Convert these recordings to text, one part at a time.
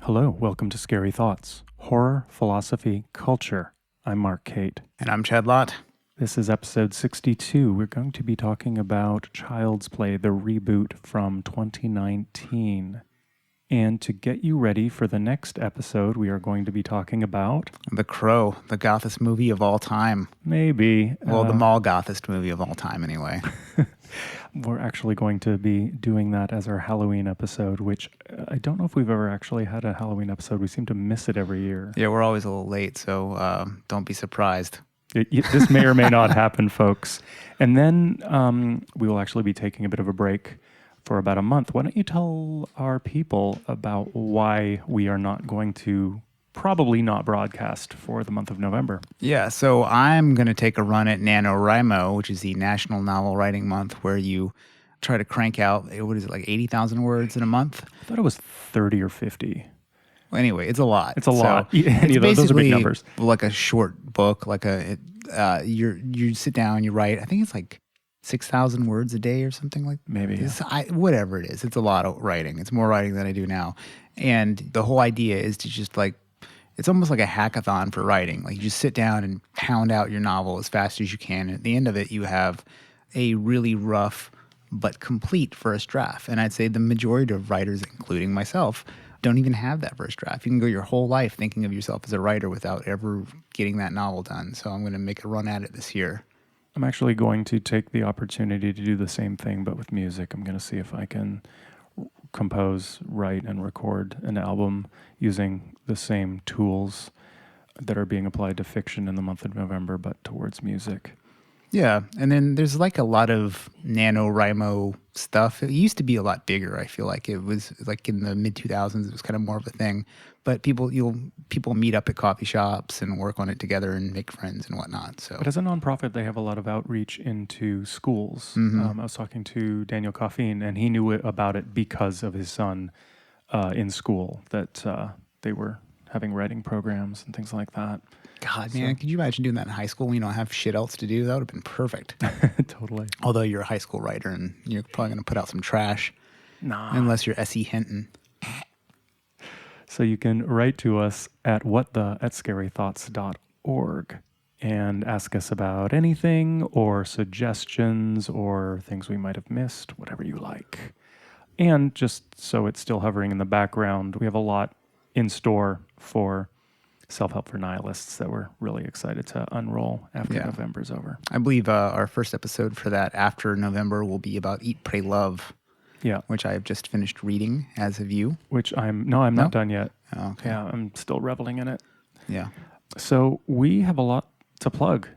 Hello, welcome to Scary Thoughts, Horror, Philosophy, Culture. I'm Mark Cate. And I'm Chad Lott. This is episode 62. We're going to be talking about Child's Play, the reboot from 2019. And to get you ready for the next episode, we are going to be talking about... The Crow, the gothest movie of all time. Maybe. Well, the mall gothest movie of all time, anyway. We're actually going to be doing that as our Halloween episode, which I don't know if we've ever actually had a Halloween episode. We seem to miss it every year. Yeah, we're always a little late, so don't be surprised. This may or may not happen, folks. And then we will actually be taking a bit of a break for about a month. Why don't you tell our people about why we are not going to probably not broadcast for the month of November? Yeah, so I'm going to take a run at NaNoWriMo, which is the National Novel Writing Month, where you try to crank out, what is it, like 80,000 words in a month? I thought it was 30 or 50. Well, anyway, it's a lot. It's a lot. Those are big numbers. Like a short book, like you sit down, you write, I think it's like 6,000 words a day or something like that. Maybe. Yeah. Whatever it is. It's a lot of writing. It's more writing than I do now. And the whole idea is to just it's almost like a hackathon for writing. Like you just sit down and pound out your novel as fast as you can. And at the end of it, you have a really rough but complete first draft. And I'd say the majority of writers, including myself, don't even have that first draft. You can go your whole life thinking of yourself as a writer without ever getting that novel done. So I'm going to make a run at it this year. I'm actually going to take the opportunity to do the same thing, but with music. I'm going to see if I can compose, write, and record an album using the same tools that are being applied to fiction in the month of November, but towards music. Yeah, and then there's like a lot of NaNoWriMo stuff. It used to be a lot bigger, I feel like. It was like in the mid-2000s, it was kind of more of a thing. But people meet up at coffee shops and work on it together and make friends and whatnot. So, but as a nonprofit, they have a lot of outreach into schools. Mm-hmm. I was talking to Daniel Coffeen, and he knew about it because of his son in school, that they were having writing programs and things like that. God, man, could you imagine doing that in high school when you don't have shit else to do? That would have been perfect. Totally. Although you're a high school writer and you're probably going to put out some trash. Nah. Unless you're S.E. Hinton. So you can write to us at whatthe@scarythoughts.org and ask us about anything or suggestions or things we might have missed, whatever you like. And just so it's still hovering in the background, we have a lot in store for Self-Help for Nihilists that we're really excited to unroll after November's over. I believe our first episode for that after November will be about Eat, Pray, Love. Yeah. Which I have just finished reading, as have you. Which I'm not done yet. Oh, okay. Yeah, I'm still reveling in it. Yeah. So we have a lot to plug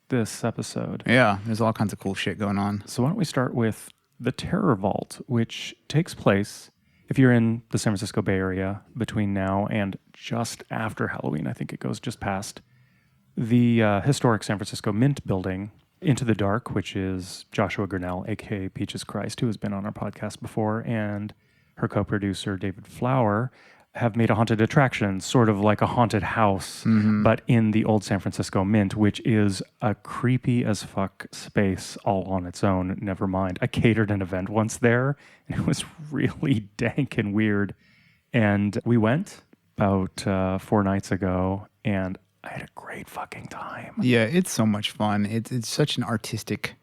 this episode. Yeah, there's all kinds of cool shit going on. So why don't we start with the Terror Vault, which takes place if you're in the San Francisco Bay Area between now and just after Halloween. I think it goes just past the historic San Francisco Mint building. Into the Dark, which is Joshua Grinnell, a.k.a. Peaches Christ, who has been on our podcast before, and her co-producer, David Flower, have made a haunted attraction, sort of like a haunted house, but in the old San Francisco Mint, which is a creepy as fuck space all on its own. Never mind. I catered an event once there, and it was really dank and weird. And we went about 4 nights ago, and I had a great fucking time. Yeah, it's so much fun. It's such an artistic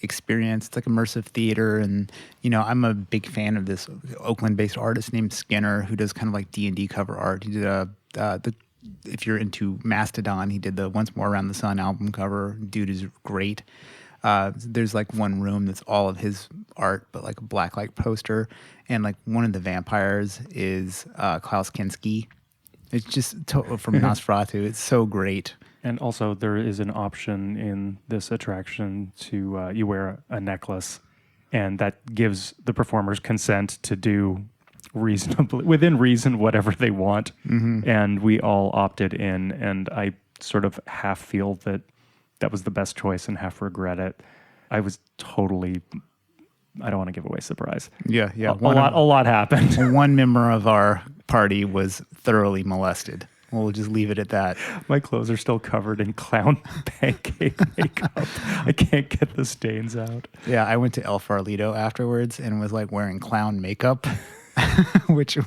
experience. It's like immersive theater, and I'm a big fan of this Oakland-based artist named Skinner, who does kind of like D&D cover art. He did if you're into Mastodon, he did the Once More Around the Sun album cover. Dude is great. There's like one room that's all of his art, but like a blacklight poster, and like one of the vampires is Klaus Kinski. It's just from Nosferatu. It's so great. And also, there is an option in this attraction to you wear a necklace, and that gives the performers consent to do reasonably within reason whatever they want. Mm-hmm. And we all opted in, and I sort of half feel that was the best choice and half regret it. I was totally. I don't want to give away surprise. Yeah. A lot happened. One member of our party was thoroughly molested. We'll just leave it at that. My clothes are still covered in clown pancake makeup. I can't get the stains out. Yeah, I went to El Farolito afterwards and was like wearing clown makeup. which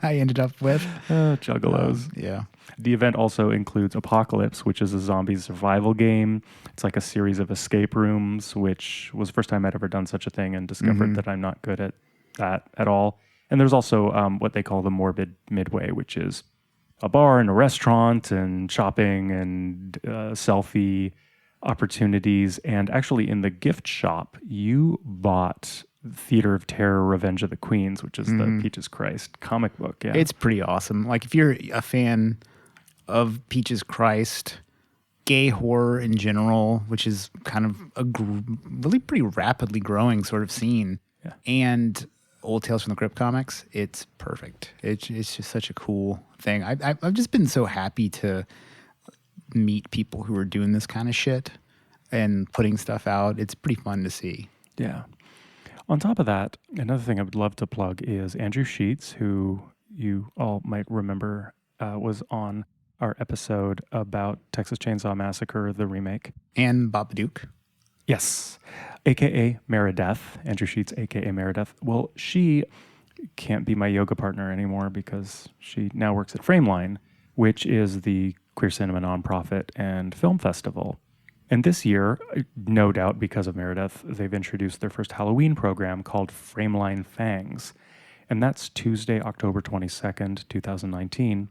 I ended up with. Juggalos. Yeah. The event also includes Apocalypse, which is a zombie survival game. It's like a series of escape rooms, which was the first time I'd ever done such a thing and discovered that I'm not good at that at all. And there's also what they call the Morbid Midway, which is a bar and a restaurant and shopping and selfie opportunities. And actually in the gift shop, you bought Theater of Terror, Revenge of the Queens, which is the Peaches Christ comic book. Yeah, It's pretty awesome. Like if you're a fan of Peaches Christ, gay horror in general, which is kind of a really pretty rapidly growing sort of scene, and Old Tales from the Crypt comics, it's perfect. It's just such a cool thing. I've just been so happy to meet people who are doing this kind of shit and putting stuff out. It's pretty fun to see. Yeah. On top of that, another thing I would love to plug is Andrew Sheets, who you all might remember was on our episode about Texas Chainsaw Massacre, the remake. And Babadook. Yes, a.k.a. Meredith, Andrew Sheets, a.k.a. Meredith. Well, she can't be my yoga partner anymore because she now works at Frameline, which is the queer cinema nonprofit and film festival. And this year, no doubt because of Meredith, they've introduced their first Halloween program called Frameline Fangs. And that's Tuesday, October 22nd, 2019.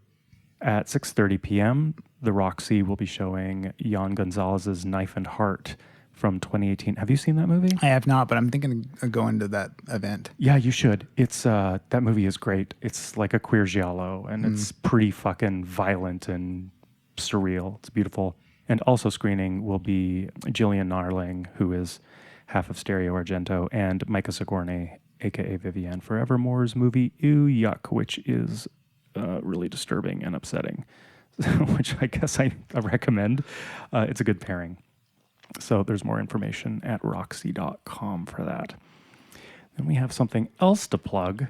At 6:30 p.m., the Roxy will be showing Jan Gonzalez's Knife and Heart from 2018. Have you seen that movie? I have not, but I'm thinking of going to that event. Yeah, you should. It's that movie is great. It's like a queer giallo, and it's pretty fucking violent and surreal. It's beautiful. And also screening will be Gillian Narling, who is half of Stereo Argento, and Micah Sigourney, a.k.a. Vivienne Forevermore's movie Ew Yuck, which is really disturbing and upsetting, which I guess I recommend. It's a good pairing. So there's more information at roxy.com for that. Then we have something else to plug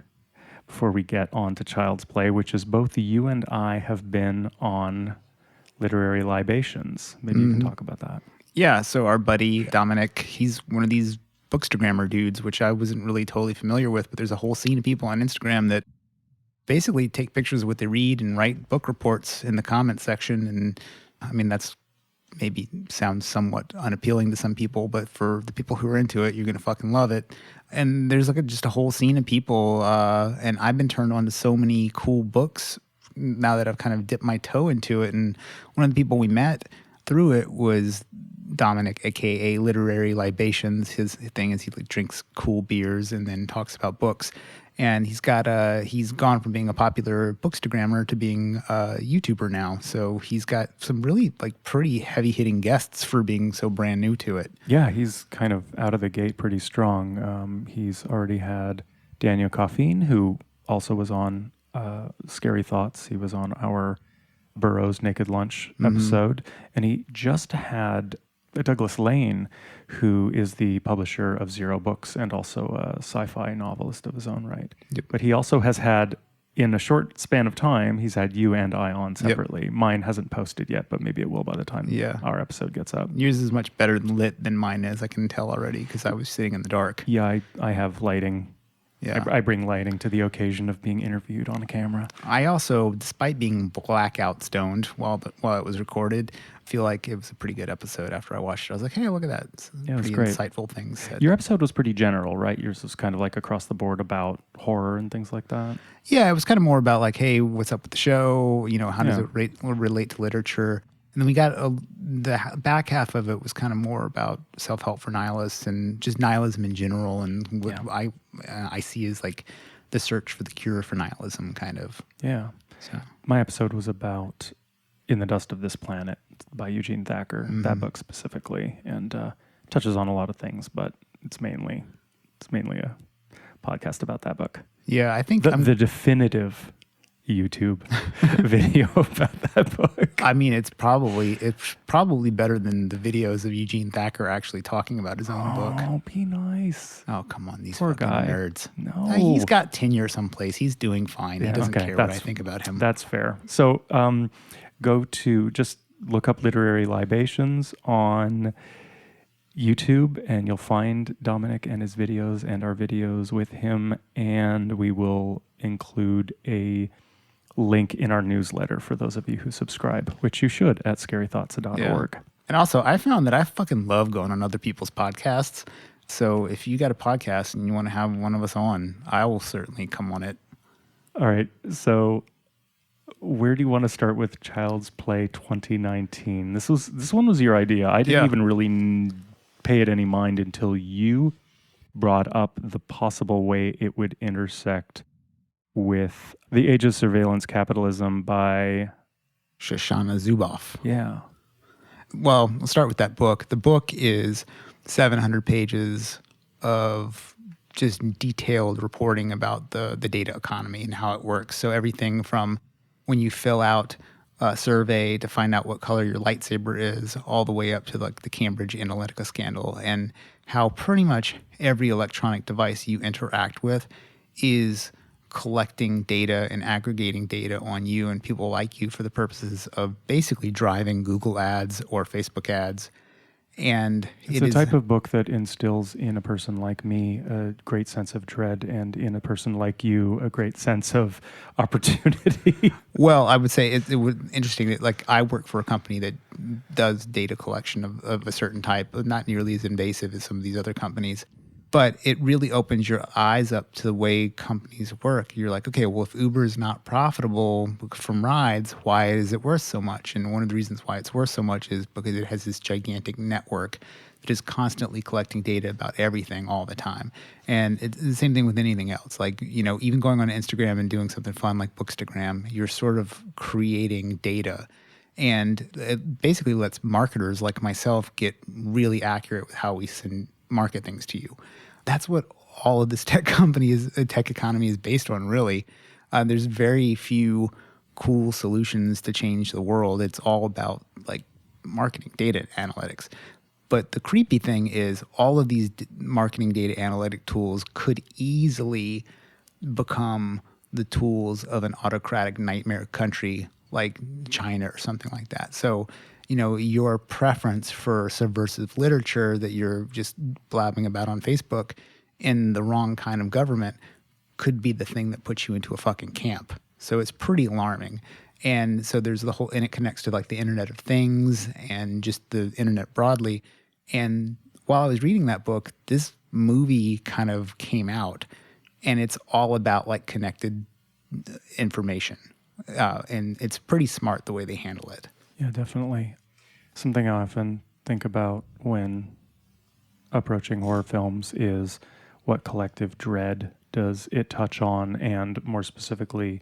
before we get on to Child's Play, which is both you and I have been on Literary Libations. Maybe you can talk about that. Yeah, so our buddy Dominic, he's one of these bookstagrammer dudes, which I wasn't really totally familiar with, but there's a whole scene of people on Instagram that basically take pictures of what they read and write book reports in the comment section. And I mean, that's maybe sounds somewhat unappealing to some people, but for the people who are into it, you're going to fucking love it. And there's like just a whole scene of people. And I've been turned on to so many cool books now that I've kind of dipped my toe into it. And one of the people we met through it was Dominic, aka Literary Libations. His thing is he like drinks cool beers and then talks about books. And he's gone from being a popular bookstagrammer to being a YouTuber now. So he's got some really like pretty heavy hitting guests for being so brand new to it. Yeah, he's kind of out of the gate pretty strong. He's already had Daniel Coffeen, who also was on Scary Thoughts. He was on our Burroughs Naked Lunch episode. And he just had Douglas Lane, who is the publisher of Zero Books and also a sci-fi novelist of his own right. Yep. But he also has had, in a short span of time, he's had you and I on separately. Yep. Mine hasn't posted yet, but maybe it will by the time our episode gets up. Yours is much better lit than mine is, I can tell already, because I was sitting in the dark. Yeah, I have lighting. Yeah. I bring lighting to the occasion of being interviewed on a camera. I also, despite being blackout stoned while it was recorded, feel like it was a pretty good episode after I watched it. I was like, hey, look at that. Yeah, pretty great. Insightful things said. Your episode was pretty general, right? Yours was kind of like across the board about horror and things like that. Yeah, it was kind of more about like, hey, what's up with the show? You know, how does it relate to literature? And then we got the back half of it was kind of more about self-help for nihilists and just nihilism in general. And what I see as like the search for the cure for nihilism kind of. Yeah. So. My episode was about In the Dust of This Planet by Eugene Thacker, that book specifically, and touches on a lot of things, but it's mainly a podcast about that book. Yeah, I think the definitive YouTube video about that book. I mean, it's probably better than the videos of Eugene Thacker actually talking about his own book. Oh, be nice. Oh, come on, these poor fucking guy. nerds. No, he's got tenure someplace. He's doing fine. He doesn't care what I think about him. That's fair. So, go to just look up Literary Libations on YouTube, and you'll find Dominic and his videos and our videos with him, and we will include a link in our newsletter for those of you who subscribe, which you should at scarythoughts.org. And also, I found that I fucking love going on other people's podcasts. So if you got a podcast and you want to have one of us on, I will certainly come on it. All right. So where do you want to start with Child's Play 2019? This one was your idea. I didn't even really pay it any mind until you brought up the possible way it would intersect with The Age of Surveillance Capitalism by Shoshana Zuboff. Yeah. Well, we'll start with that book. The book is 700 pages of just detailed reporting about the data economy and how it works. So everything from when you fill out a survey to find out what color your lightsaber is, all the way up to like the Cambridge Analytica scandal, and how pretty much every electronic device you interact with is collecting data and aggregating data on you and people like you for the purposes of basically driving Google ads or Facebook ads. And it's a type of book that instills in a person like me a great sense of dread, and in a person like you a great sense of opportunity. Well, I would say it was interesting that, like, I work for a company that does data collection of a certain type, not nearly as invasive as some of these other companies. But it really opens your eyes up to the way companies work. You're like, okay, well, if Uber is not profitable from rides, why is it worth so much? And one of the reasons why it's worth so much is because it has this gigantic network that is constantly collecting data about everything all the time. And it's the same thing with anything else. Like, you know, even going on Instagram and doing something fun like Bookstagram, you're sort of creating data. And it basically lets marketers like myself get really accurate with how we market things to you. That's what all of this tech economy is based on, really. There's very few cool solutions to change the world. It's all about like marketing data analytics. But the creepy thing is all of these marketing data analytic tools could easily become the tools of an autocratic nightmare country like China or something like that. So, you know, your preference for subversive literature that you're just blabbing about on Facebook in the wrong kind of government could be the thing that puts you into a fucking camp. So it's pretty alarming. And so there's and it connects to like the Internet of Things and just the internet broadly. And while I was reading that book, this movie kind of came out, and it's all about like connected information. And it's pretty smart the way they handle it. Yeah, definitely. Something I often think about when approaching horror films is what collective dread does it touch on, and more specifically,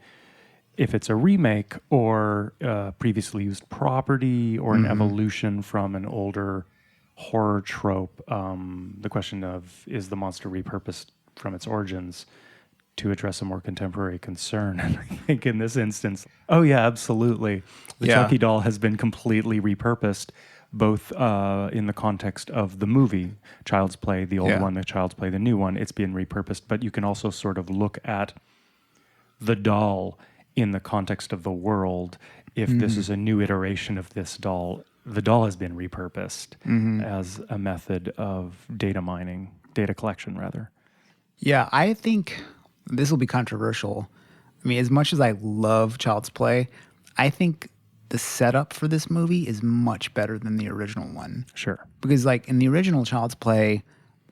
if it's a remake or previously used property or an evolution from an older horror trope. The question of, is the monster repurposed from its origins to address a more contemporary concern? And I think in this instance, oh yeah, absolutely. The Chucky doll has been completely repurposed, both in the context of the movie, Child's Play, the old one, the Child's Play, the new one. It's been repurposed, but you can also sort of look at the doll in the context of the world. If this is a new iteration of this doll, the doll has been repurposed as a method of data collection, rather. Yeah, I think this will be controversial. I mean, as much as I love Child's Play, I think the setup for this movie is much better than the original one. Sure. Because like in the original Child's Play,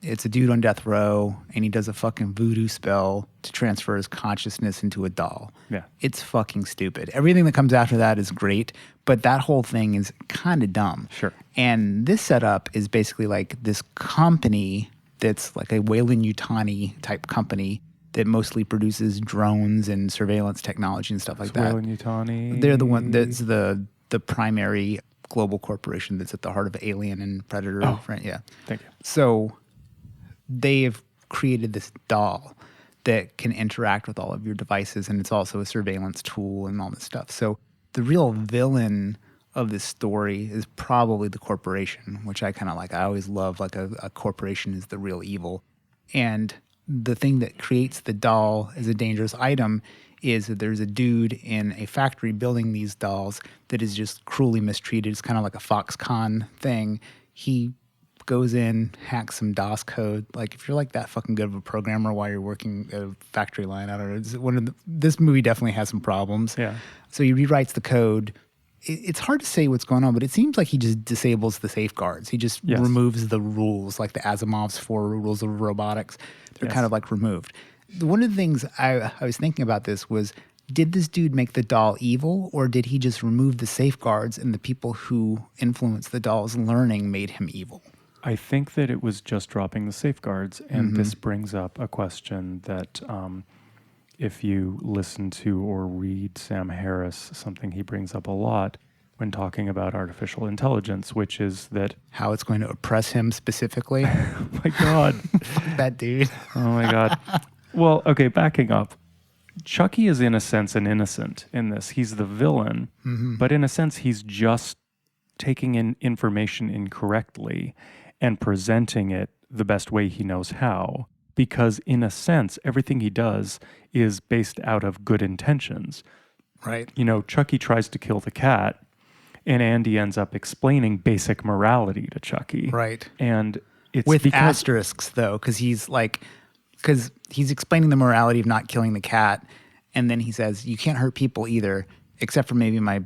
it's a dude on death row and he does a fucking voodoo spell to transfer his consciousness into a doll. Yeah. It's fucking stupid. Everything that comes after that is great, but that whole thing is kind of dumb. Sure. And this setup is basically like this company that's like a Weyland-Yutani type company that mostly produces drones and surveillance technology and stuff like that. Weyland-Yutani. They're the one that's the primary global corporation that's at the heart of Alien and Predator. Oh, right? Yeah. Thank you. So they've created this doll that can interact with all of your devices, and it's also a surveillance tool and all this stuff. So the real villain of this story is probably the corporation, which I kind of like. I always love like a corporation is the real evil. And the thing that creates the doll as a dangerous item is that there's a dude in a factory building these dolls that is just cruelly mistreated. It's kind of like a Foxconn thing. He goes in, hacks some DOS code. Like, if you're like that fucking good of a programmer while you're working a factory line, I don't know. This movie definitely has some problems. Yeah. So he rewrites the code. It's hard to say what's going on, but it seems like he just disables the safeguards. He just removes the rules, like the Asimov's 4 rules of robotics. They're kind of like removed. One of the things I was thinking about this was, did this dude make the doll evil, or did he just remove the safeguards and the people who influenced the doll's learning made him evil? I think that it was just dropping the safeguards. And this brings up a question that if you listen to or read Sam Harris, something he brings up a lot when talking about artificial intelligence, which is that... How it's going to oppress him specifically? Oh my God. Fuck that dude. Oh my God. Well, okay, backing up. Chucky is in a sense an innocent in this. He's the villain, but in a sense he's just taking in information incorrectly and presenting it the best way he knows how. Because in a sense, everything he does is based out of good intentions. Right. You know, Chucky tries to kill the cat, and Andy ends up explaining basic morality to Chucky. Right. And it's with because... asterisks, though, because he's explaining the morality of not killing the cat, and then he says, you can't hurt people either, except for maybe my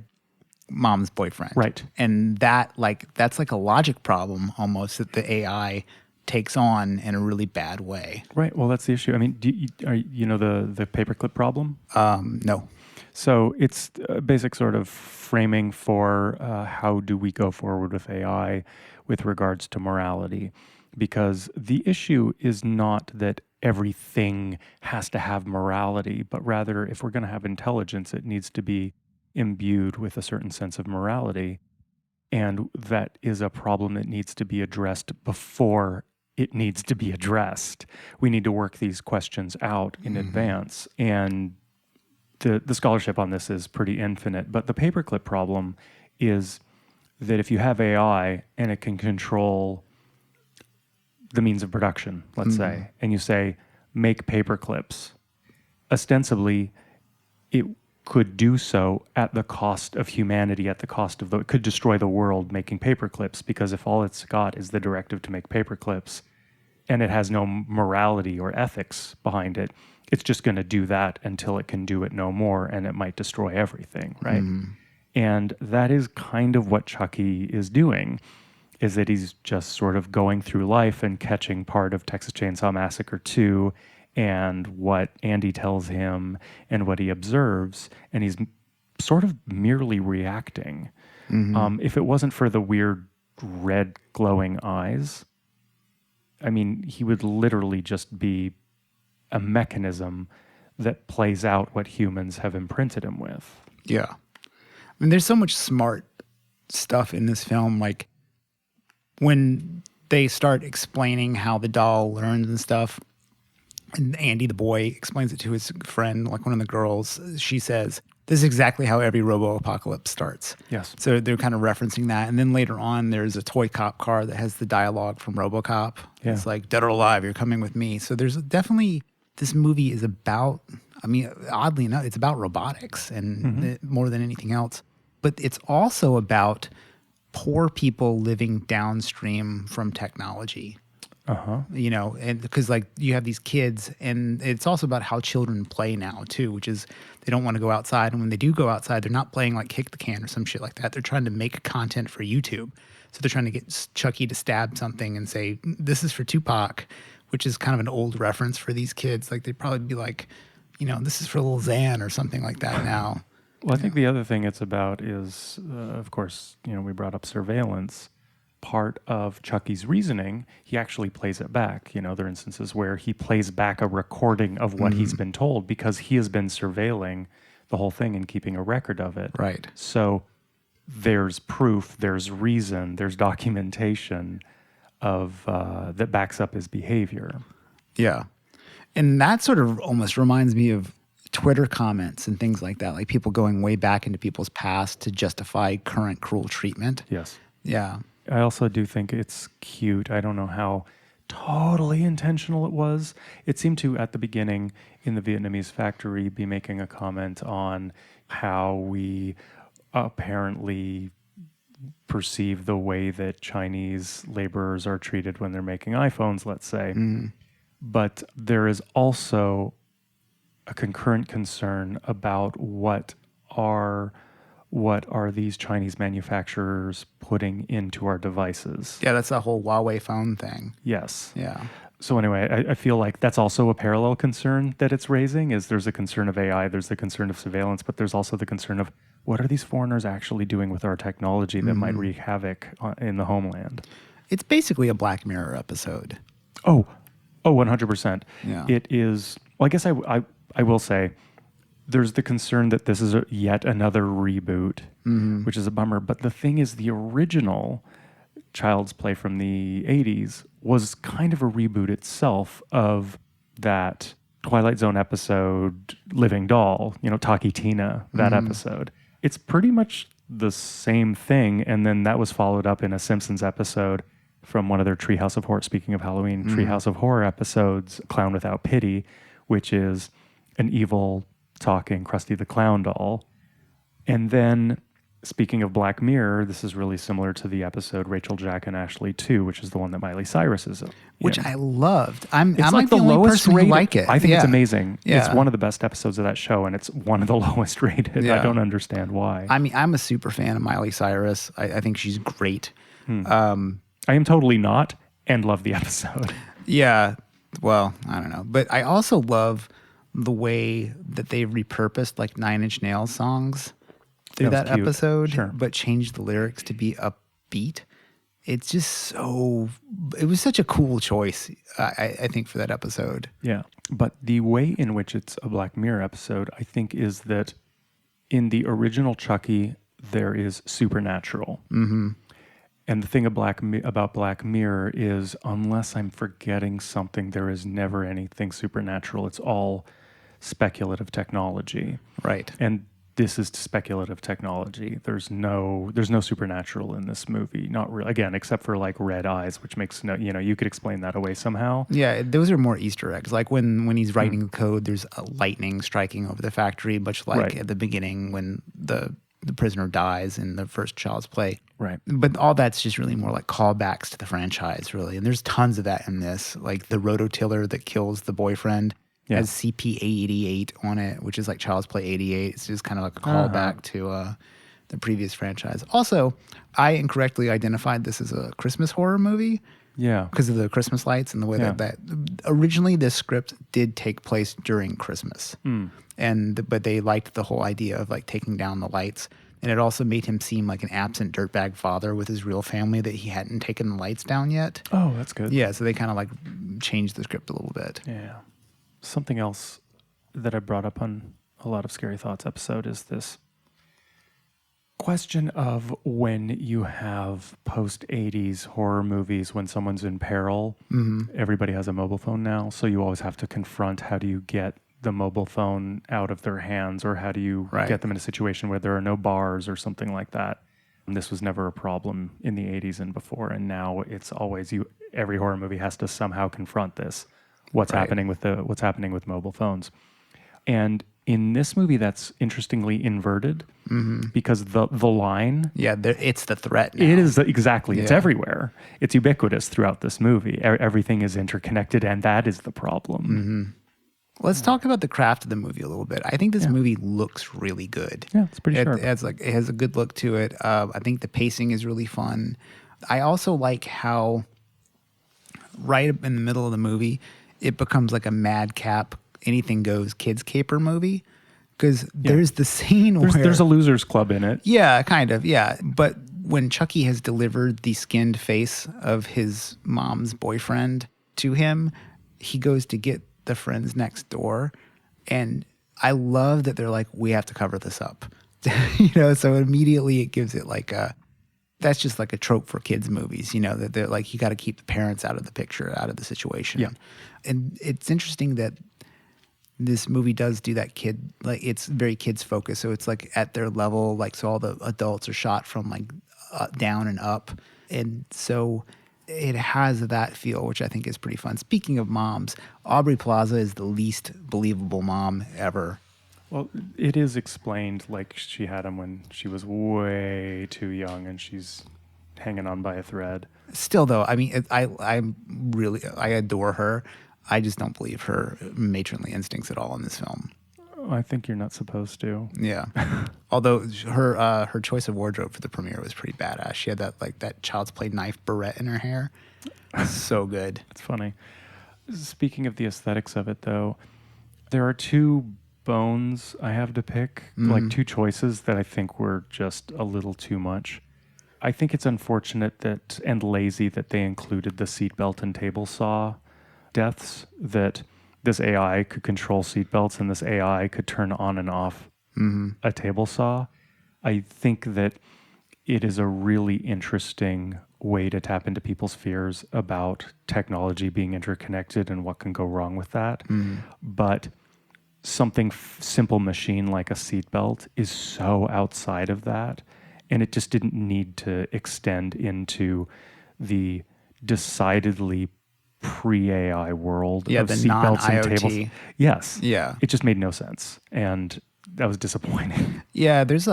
mom's boyfriend. Right. And that's like a logic problem almost that the AI takes on in a really bad way. Right. Well, that's the issue. I mean, you know the paperclip problem? No. So it's a basic sort of framing for how do we go forward with AI with regards to morality. Because the issue is not that everything has to have morality, but rather if we're going to have intelligence, it needs to be imbued with a certain sense of morality. And that is a problem that needs to be addressed before it needs to be addressed. We need to work these questions out in advance. And the scholarship on this is pretty infinite. But the paperclip problem is that if you have AI and it can control the means of production, let's say, and you say, make paper clips, ostensibly, it could do so at the cost of humanity, at the cost of it could destroy the world making paper clips, because if all it's got is the directive to make paper clips and it has no morality or ethics behind it, it's just going to do that until it can do it no more, and it might destroy everything, right? And that is kind of what Chucky is doing, is that he's just sort of going through life and catching part of Texas Chainsaw Massacre 2 and what Andy tells him and what he observes, and he's sort of merely reacting. If it wasn't for the weird red glowing eyes, I mean, he would literally just be a mechanism that plays out what humans have imprinted him with. Yeah. I mean, there's so much smart stuff in this film, like when they start explaining how the doll learns and stuff, and Andy, the boy, explains it to his friend, like one of the girls, she says, this is exactly how every robo-apocalypse starts. Yes. So they're kind of referencing that. And then later on, there's a toy cop car that has the dialogue from RoboCop. Yeah. It's like, dead or alive, you're coming with me. So there's definitely, this movie is about, I mean, oddly enough, it's about robotics and more than anything else. But it's also about poor people living downstream from technology. You know, and because like you have these kids, and it's also about how children play now too, which is they don't want to go outside. And when they do go outside, they're not playing like kick the can or some shit like that. They're trying to make content for YouTube. So they're trying to get Chucky to stab something and say, this is for Tupac, which is kind of an old reference for these kids. Like they'd probably be like, you know, this is for Lil Xan or something like that now. Well, I think the other thing it's about is, of course, you know, we brought up surveillance. Part of Chucky's reasoning, he actually plays it back. You know, there are instances where he plays back a recording of what he's been told because he has been surveilling the whole thing and keeping a record of it. Right. So there's proof, there's reason, there's documentation of that backs up his behavior. Yeah. And that sort of almost reminds me of Twitter comments and things like that, like people going way back into people's past to justify current cruel treatment. Yes. Yeah. I also do think it's cute. I don't know how totally intentional it was. It seemed to, at the beginning in the Vietnamese factory, be making a comment on how we apparently perceive the way that Chinese laborers are treated when they're making iPhones, let's say. But there is also a concurrent concern about what are these Chinese manufacturers putting into our devices. Yeah, that's the whole Huawei phone thing. Yes. Yeah. So anyway, I feel like that's also a parallel concern that it's raising. Is there's a concern of AI, there's the concern of surveillance, but there's also the concern of what are these foreigners actually doing with our technology that might wreak havoc in the homeland? It's basically a Black Mirror episode. Oh, 100%. Yeah. It is. Well, I guess I will say there's the concern that this is yet another reboot, which is a bummer. But the thing is, the original Child's Play from the 80s was kind of a reboot itself of that Twilight Zone episode, Living Doll, Taki Tina, that episode. It's pretty much the same thing. And then that was followed up in a Simpsons episode from one of their Treehouse of Horror, speaking of Halloween, Treehouse of Horror episodes, Clown Without Pity, which is an evil talking Krusty the Clown doll. And then, speaking of Black Mirror, this is really similar to the episode Rachel, Jack, and Ashley 2, which is the one that Miley Cyrus is in. Which I loved. I'm It's like the only person who like it. I think it's amazing. Yeah. It's one of the best episodes of that show, and it's one of the lowest rated. Yeah. I don't understand why. I mean, I'm a super fan of Miley Cyrus. I think she's great. I am totally not, and love the episode. Yeah. Well, I don't know. But I also love the way that they repurposed like Nine Inch Nails songs through That was that cute. episode, Sure. but changed the lyrics to be upbeat. It's just so, it was such a cool choice, I think, for that episode. Yeah. But the way in which it's a Black Mirror episode, I think, is that in the original Chucky, there is supernatural. And the thing about Black Mirror is, unless I'm forgetting something, there is never anything supernatural. It's all speculative technology. Right. And this is speculative technology. There's no supernatural in this movie. Not really. Again, except for like red eyes, which makes no, you could explain that away somehow. Yeah, those are more Easter eggs. Like when he's writing the code, there's a lightning striking over the factory, much like Right. at the beginning when the prisoner dies in the first Child's Play. Right. But all that's just really more like callbacks to the franchise, really. And there's tons of that in this. Like the rototiller that kills the boyfriend has CP-88 on it, which is like Child's Play 88. It's just kind of like a callback to the previous franchise. Also, I incorrectly identified this as a Christmas horror movie. Yeah. Because of the Christmas lights and the way that originally this script did take place during Christmas. But they liked the whole idea of like taking down the lights. And it also made him seem like an absent dirtbag father with his real family that he hadn't taken the lights down yet. Oh, that's good. Yeah, so they kind of like changed the script a little bit. Yeah. Something else that I brought up on a lot of Scary Thoughts episode is this question of when you have post-80s horror movies, when someone's in peril, everybody has a mobile phone now, so you always have to confront how do you get the mobile phone out of their hands, or how do you get them in a situation where there are no bars or something like that. And this was never a problem in the 80s and before, and now it's always every horror movie has to somehow confront this. What's happening with mobile phones. And in this movie, that's interestingly inverted because the line... Yeah, it's the threat now. It is, exactly. It's everywhere. It's ubiquitous throughout this movie. Everything is interconnected, and that is the problem. Let's talk about the craft of the movie a little bit. I think this movie looks really good. Yeah, it's pretty sharp. It has a good look to it. I think the pacing is really fun. I also like how right in the middle of the movie, it becomes like a madcap, anything goes kids caper movie. Because there's the scene where... There's a losers club in it. Yeah, kind of, yeah. But when Chucky has delivered the skinned face of his mom's boyfriend to him, he goes to get the friends next door. And I love that they're like, we have to cover this up. So immediately it gives it like a... That's just like a trope for kids' movies, that they're like, you got to keep the parents out of the picture, out of the situation. Yeah. And it's interesting that this movie does do that it's very kids focused. So it's like at their level, like, so all the adults are shot from like down and up. And so it has that feel, which I think is pretty fun. Speaking of moms, Aubrey Plaza is the least believable mom ever. Well, it is explained like she had him when she was way too young and she's hanging on by a thread. Still, though, I mean, I adore her. I just don't believe her matronly instincts at all in this film. I think you're not supposed to. Yeah. Although her choice of wardrobe for the premiere was pretty badass. She had that Child's Play knife barrette in her hair. So good. It's funny. Speaking of the aesthetics of it, though, there are two bones I have to pick, like two choices that I think were just a little too much. I think it's unfortunate that and lazy that they included the seatbelt and table saw deaths, that this AI could control seatbelts and this AI could turn on and off a table saw. I think that it is a really interesting way to tap into people's fears about technology being interconnected and what can go wrong with that. But something simple machine like a seatbelt is so outside of that, and it just didn't need to extend into the decidedly pre-AI world of the seatbelts and non-IoT. tables. Yes. Yeah. It just made no sense, and that was disappointing. Yeah, there's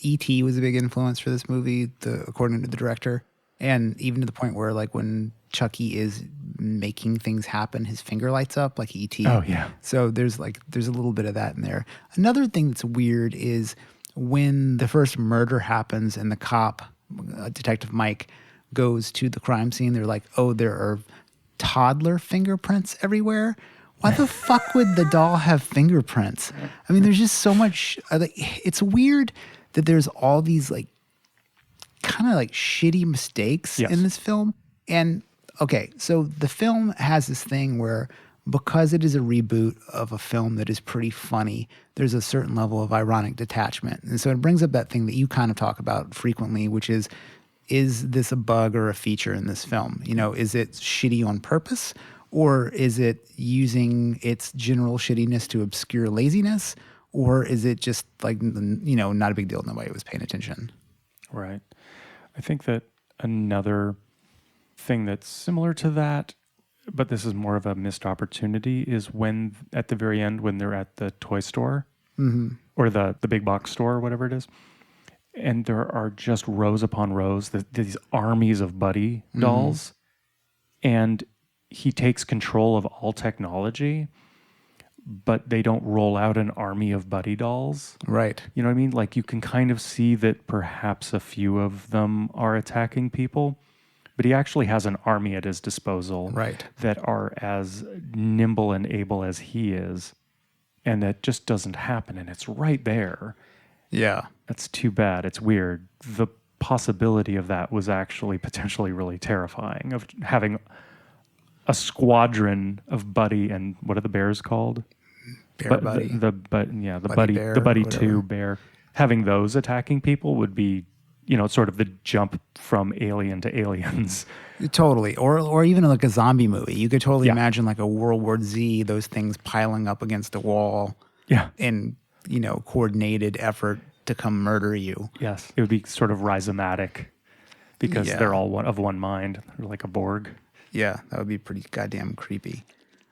E.T. was a big influence for this movie, according to the director. And even to the point where when Chucky is making things happen, his finger lights up like E.T. Oh, yeah. So there's a little bit of that in there. Another thing that's weird is when the first murder happens and the cop, Detective Mike, goes to the crime scene, they're like, oh, there are toddler fingerprints everywhere. Why the fuck would the doll have fingerprints? I mean, there's just so much. It's weird that there's all these kind of shitty mistakes in this film. And okay, so the film has this thing where, because it is a reboot of a film that is pretty funny, there's a certain level of ironic detachment. And so it brings up that thing that you kind of talk about frequently, which is this a bug or a feature in this film? Is it shitty on purpose? Or is it using its general shittiness to obscure laziness? Or is it just not a big deal, nobody was paying attention? Right. I think that another thing that's similar to that, but this is more of a missed opportunity, is when at the very end, when they're at the toy store or the big box store or whatever it is, and there are just rows upon rows, these armies of Buddy dolls, and he takes control of all technology, but they don't roll out an army of Buddy dolls. Right. You know what I mean? You can kind of see that perhaps a few of them are attacking people, but he actually has an army at his disposal that are as nimble and able as he is, and that just doesn't happen, and it's right there. Yeah. That's too bad. It's weird. The possibility of that was actually potentially really terrifying, of having a squadron of Buddy and what are the bears called? Buddy. The Buddy Bear, the Buddy whatever. 2 bear. Having those attacking people would be, sort of the jump from Alien to Aliens. Totally. Or even like a zombie movie. You could totally Yeah. imagine like a World War Z, those things piling up against a wall Yeah. in, coordinated effort to come murder you. Yes. It would be sort of rhizomatic because Yeah. they're all of one mind. They're like a Borg. Yeah, that would be pretty goddamn creepy.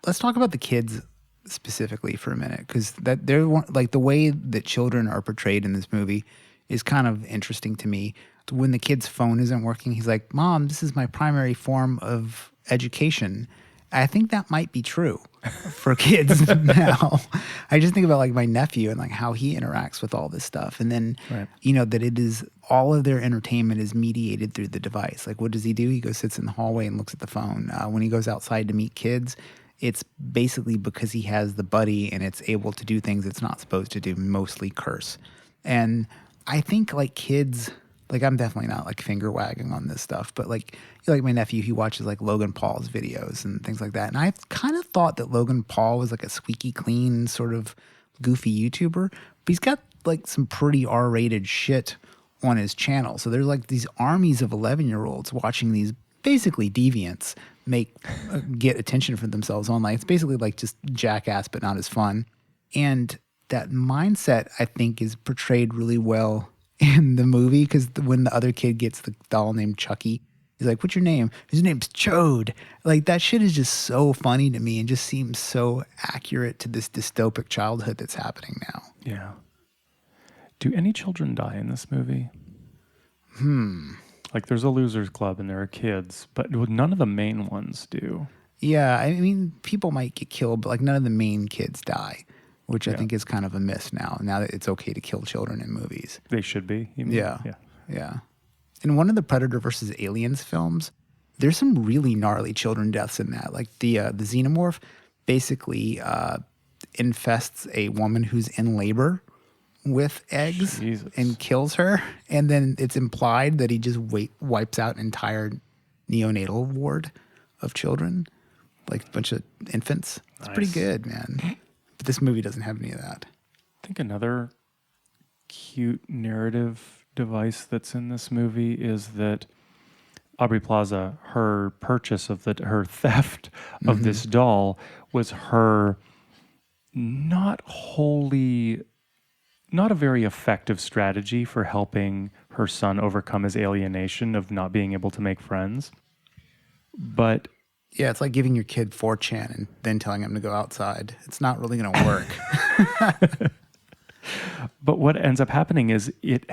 Let's talk about the kids specifically for a minute, because they're the way that children are portrayed in this movie is kind of interesting to me. When the kid's phone isn't working, he's like, "Mom, this is my primary form of education." I think that might be true for kids now. I just think about my nephew and how he interacts with all this stuff. And then, Right. that it is all of their entertainment is mediated through the device. What does he do? He goes, sits in the hallway and looks at the phone. When he goes outside to meet kids, it's basically because he has the Buddy and it's able to do things it's not supposed to do, mostly curse. And I think kids... I'm definitely not finger wagging on this stuff, but my nephew, he watches Logan Paul's videos and things like that. And I kind of thought that Logan Paul was a squeaky clean sort of goofy YouTuber, but he's got some pretty R-rated shit on his channel. So there's these armies of 11-year-olds watching these basically deviants get attention for themselves online. It's basically just Jackass, but not as fun. And that mindset, I think, is portrayed really well in the movie, because when the other kid gets the doll named Chucky, he's like, "What's your name?" His name's Chode. That shit is just so funny to me and just seems so accurate to this dystopic childhood that's happening now. Yeah. Do any children die in this movie? Like, there's a losers club and there are kids, but none of the main ones do. Yeah, I mean, people might get killed, but like none of the main kids die, which I think is kind of a miss now. Now that it's okay to kill children in movies. They should be. You mean? Yeah. Yeah. Yeah. In one of the Predator versus Aliens films, there's some really gnarly children deaths in that. Like the xenomorph basically infests a woman who's in labor with eggs Jesus. and kills her. And then it's implied that he just wipes out an entire neonatal ward of children, like a bunch of infants. It's pretty good, man. But this movie doesn't have any of that. I think another cute narrative device that's in this movie is that Aubrey Plaza, her purchase of her theft of this doll was her not a very effective strategy for helping her son overcome his alienation of not being able to make friends. But yeah, it's like giving your kid 4chan and then telling him to go outside. It's not really going to work. But what ends up happening is it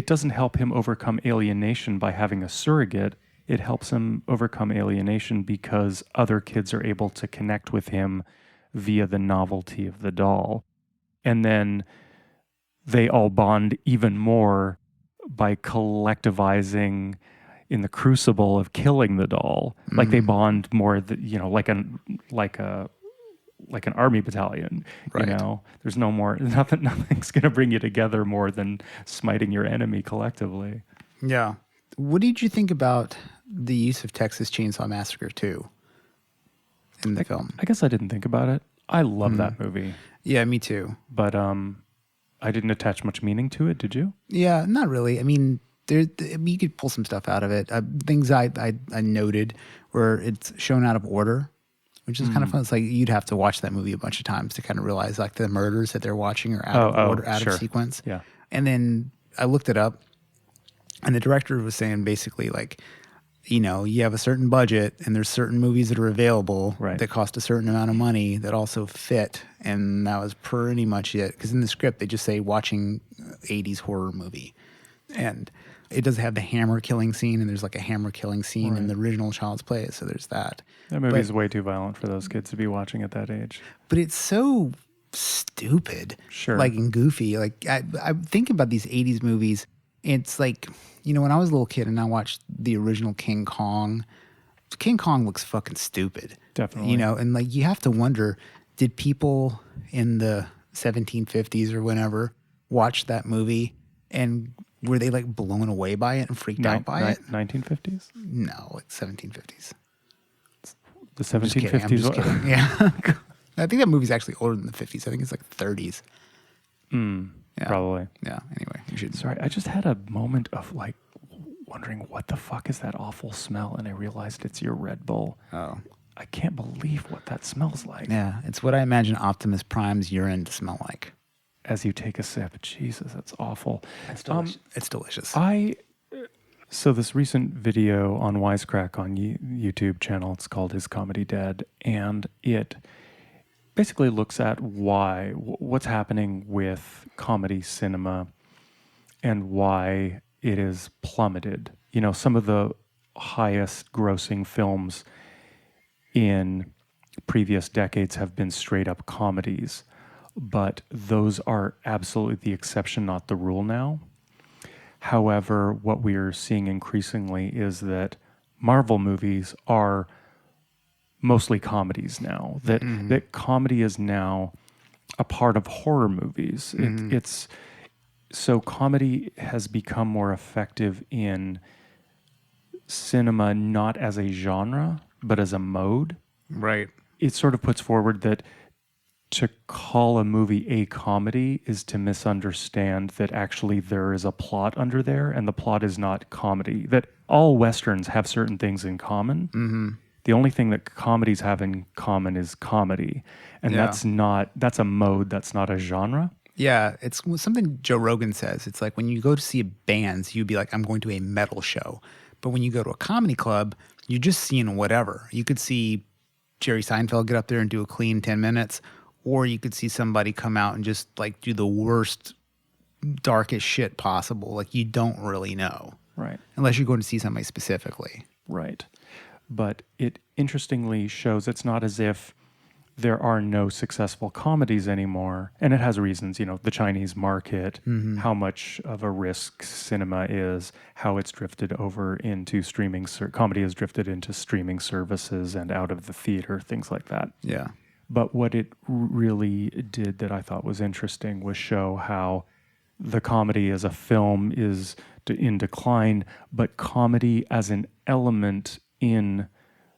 doesn't help him overcome alienation by having a surrogate. It helps him overcome alienation because other kids are able to connect with him via the novelty of the doll. And then they all bond even more by collectivizing in the crucible of killing the doll. Like they bond more, like an army battalion, Right. there's nothing's going to bring you together more than smiting your enemy collectively. Yeah. What did you think about the use of Texas Chainsaw Massacre 2 in the film? I guess I didn't think about it. I love that movie, Yeah, me too. but I didn't attach much meaning to it. Did you? Yeah, not really. I mean, you could pull some stuff out of it. Things I noted where it's shown out of order, which is kind of fun. It's like you'd have to watch that movie a bunch of times to kind of realize like the murders that they're watching are out of order, out sure. of sequence. Yeah. And then I looked it up, and the director was saying basically like, you have a certain budget and there's certain movies that are available that cost a certain amount of money that also fit. And that was pretty much it. Because in the script, they just say watching 80s horror movie. And it doesn't have the hammer killing scene, and there's like a hammer killing scene in the original Child's Play. So there's that. That movie's way too violent for those kids to be watching at that age. But it's so stupid. Sure. Like, and goofy. Like, I think about these 80s movies. It's like, when I was a little kid and I watched the original King Kong looks fucking stupid. Definitely. And like you have to wonder, did people in the 1750s or whenever watch that movie and were they like blown away by it and freaked out by it? 1950s? No, like 1750s. The I'm 1750s? just kidding. Yeah. I think that movie's actually older than the 50s. I think it's like 30s. Yeah. Probably. Yeah. Anyway, you should. Sorry, I just had a moment of like wondering what the fuck is that awful smell, and I realized it's your Red Bull. Oh. I can't believe what that smells like. Yeah, it's what I imagine Optimus Prime's urine to smell like. As you take a sip, Jesus, that's awful. It's delicious. So this recent video on Wisecrack on YouTube channel, it's called Is Comedy Dead? And it basically looks at what's happening with comedy cinema and why it is plummeted. Some of the highest grossing films in previous decades have been straight up comedies, but those are absolutely the exception, not the rule now. However, what we are seeing increasingly is that Marvel movies are mostly comedies now, that comedy is now a part of horror movies. So comedy has become more effective in cinema, not as a genre, but as a mode. Right. It sort of puts forward that to call a movie a comedy is to misunderstand that actually there is a plot under there, and the plot is not comedy. That all Westerns have certain things in common. Mm-hmm. The only thing that comedies have in common is comedy. And that's a mode, that's not a genre. Yeah, it's something Joe Rogan says. It's like when you go to see bands, you'd be like, I'm going to a metal show. But when you go to a comedy club, you're just seeing whatever. You could see Jerry Seinfeld get up there and do a clean 10 minutes, or you could see somebody come out and just like do the worst, darkest shit possible. Like you don't really know. Right. Unless you're going to see somebody specifically. Right. But it interestingly shows it's not as if there are no successful comedies anymore. And it has reasons, the Chinese market, how much of a risk cinema is, how it's drifted over into streaming, comedy has drifted into streaming services and out of the theater, things like that. Yeah. But what it really did that I thought was interesting was show how the comedy as a film is in decline, but comedy as an element in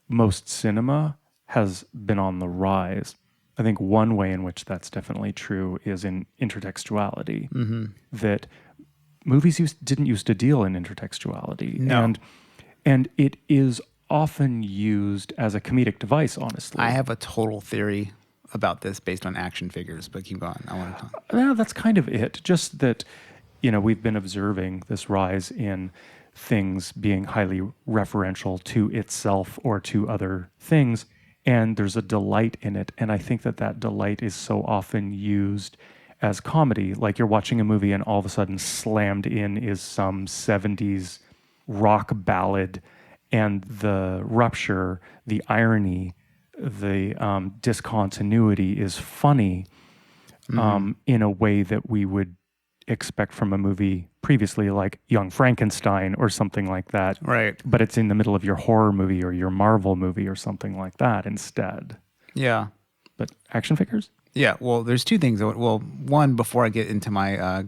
most cinema has been on the rise. I think one way in which that's definitely true is in intertextuality, that movies didn't used to deal in intertextuality. No. And it is often used as a comedic device, honestly. I have a total theory about this based on action figures, but keep going. I want to talk. Well, that's kind of it. Just that, we've been observing this rise in things being highly referential to itself or to other things, and there's a delight in it. And I think that delight is so often used as comedy. Like you're watching a movie and all of a sudden slammed in is some 70s rock ballad, and the rupture, the irony, the discontinuity is funny in a way that we would expect from a movie previously, like Young Frankenstein or something like that. Right. But it's in the middle of your horror movie or your Marvel movie or something like that instead. Yeah. But action figures? Yeah. Well, there's two things. Well, one, before I get into my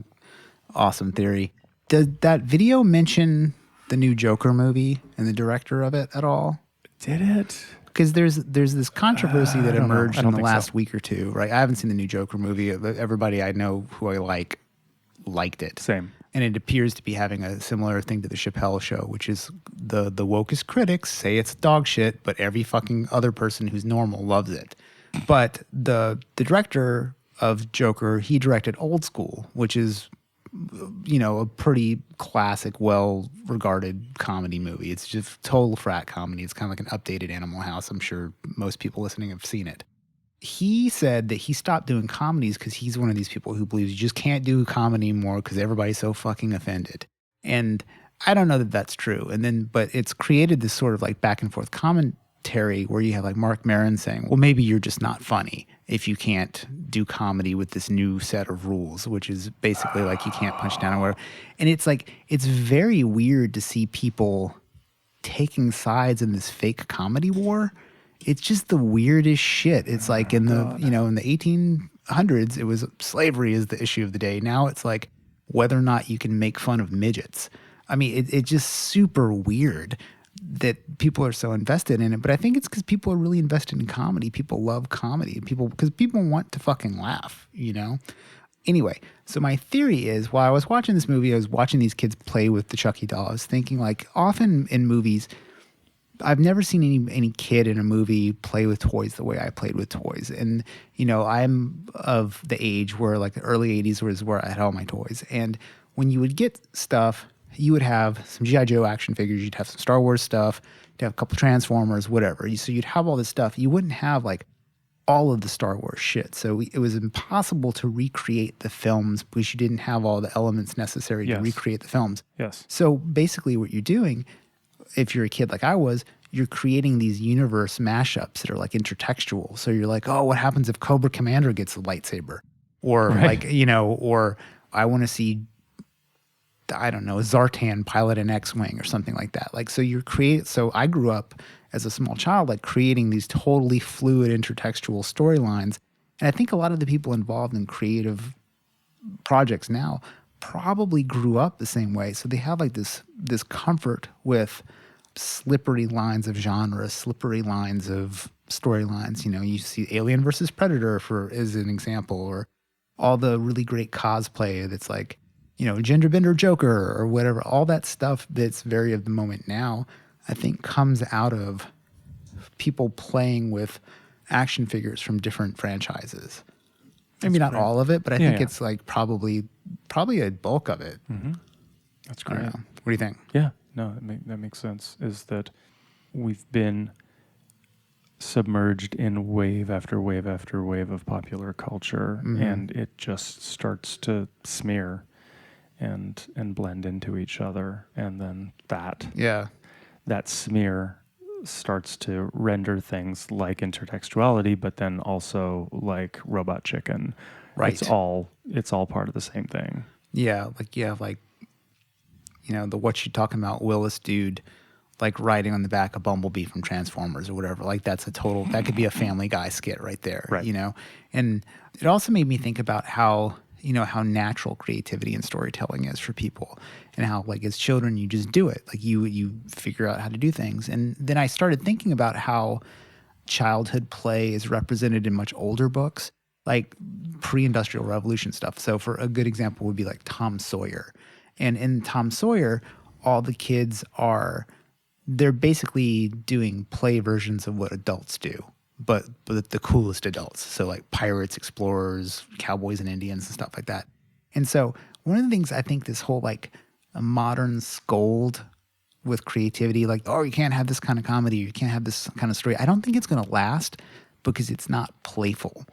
awesome theory, did that video mention the new Joker movie and the director of it at all? Did it? Because there's this controversy that emerged in the last so. week or two, right? I haven't seen the new Joker movie. Everybody I know who I liked it. Same. And it appears to be having a similar thing to the Chappelle show, which is the wokest critics say it's dog shit, but every fucking other person who's normal loves it. But the director of Joker, he directed Old School, which is, a pretty classic, well-regarded comedy movie. It's just total frat comedy. It's kind of like an updated Animal House. I'm sure most people listening have seen it. He said that he stopped doing comedies because he's one of these people who believes you just can't do comedy anymore because everybody's so fucking offended. And I don't know that that's true. But it's created this sort of like back and forth commentary where you have like Mark Maron saying, well, maybe you're just not funny if you can't do comedy with this new set of rules, which is basically like you can't punch down or whatever. And it's like, it's very weird to see people taking sides in this fake comedy war. It's just the weirdest shit. It's like in the 1800s, it was slavery is the issue of the day. Now it's like whether or not you can make fun of midgets. I mean, it's just super weird that people are so invested in it. But I think it's because people are really invested in comedy. People love comedy. Because people want to fucking laugh, Anyway, so my theory is while I was watching this movie, I was watching these kids play with the Chucky doll. I was thinking like often in movies, I've never seen any kid in a movie play with toys the way I played with toys. And, I'm of the age where like the early 80s was where I had all my toys. And when you would get stuff, you would have some G.I. Joe action figures, you'd have some Star Wars stuff, you'd have a couple Transformers, whatever. So you'd have all this stuff. You wouldn't have like all of the Star Wars shit. So it was impossible to recreate the films because you didn't have all the elements necessary to recreate the films. Yes. So basically what you're doing, if you're a kid like I was, you're creating these universe mashups that are like intertextual. So you're like, oh, what happens if Cobra Commander gets a lightsaber? Or or I want to see, I don't know, Zartan pilot an X-Wing or something like that. Like, so I grew up as a small child, like creating these totally fluid intertextual storylines. And I think a lot of the people involved in creative projects now probably grew up the same way. So they have like this comfort with slippery lines of genre, slippery lines of storylines. You see Alien versus Predator as an example, or all the really great cosplay that's like, gender bender Joker or whatever. All that stuff that's very of the moment now, I think comes out of people playing with action figures from different franchises. Maybe not all of it, but I think it's like probably a bulk of it. Mm-hmm. That's great. What do you think? Yeah, no, that makes sense. Is that we've been submerged in wave after wave after wave of popular culture, and it just starts to smear and blend into each other, and then that smear starts to render things like intertextuality, but then also like Robot Chicken. Right. It's all part of the same thing. Yeah, like you have like, the what you talking about Willis dude, like riding on the back of Bumblebee from Transformers or whatever. Like that could be a Family Guy skit right there. Right. And it also made me think about how natural creativity and storytelling is for people, and how like as children you just do it. Like you figure out how to do things. And then I started thinking about how childhood play is represented in much older books, like pre-industrial revolution stuff. So for a good example would be like Tom Sawyer. And in Tom Sawyer, all the kids they're basically doing play versions of what adults do, but the coolest adults. So like pirates, explorers, cowboys and Indians and stuff like that. And so one of the things I think this whole like a modern scold with creativity, like, oh, you can't have this kind of comedy, you can't have this kind of story. I don't think it's going to last because it's not playful.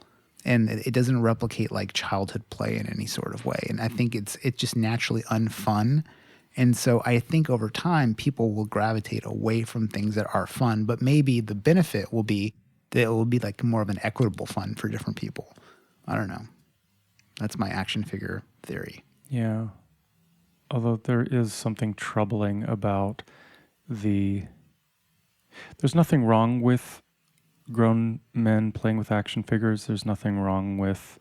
And it doesn't replicate like childhood play in any sort of way. And I think it's just naturally unfun. And so I think over time, people will gravitate away from things that are fun, but maybe the benefit will be that it will be like more of an equitable fun for different people. I don't know. That's my action figure theory. Yeah. Although there is something troubling about there's nothing wrong with grown men playing with action figures. There's nothing wrong with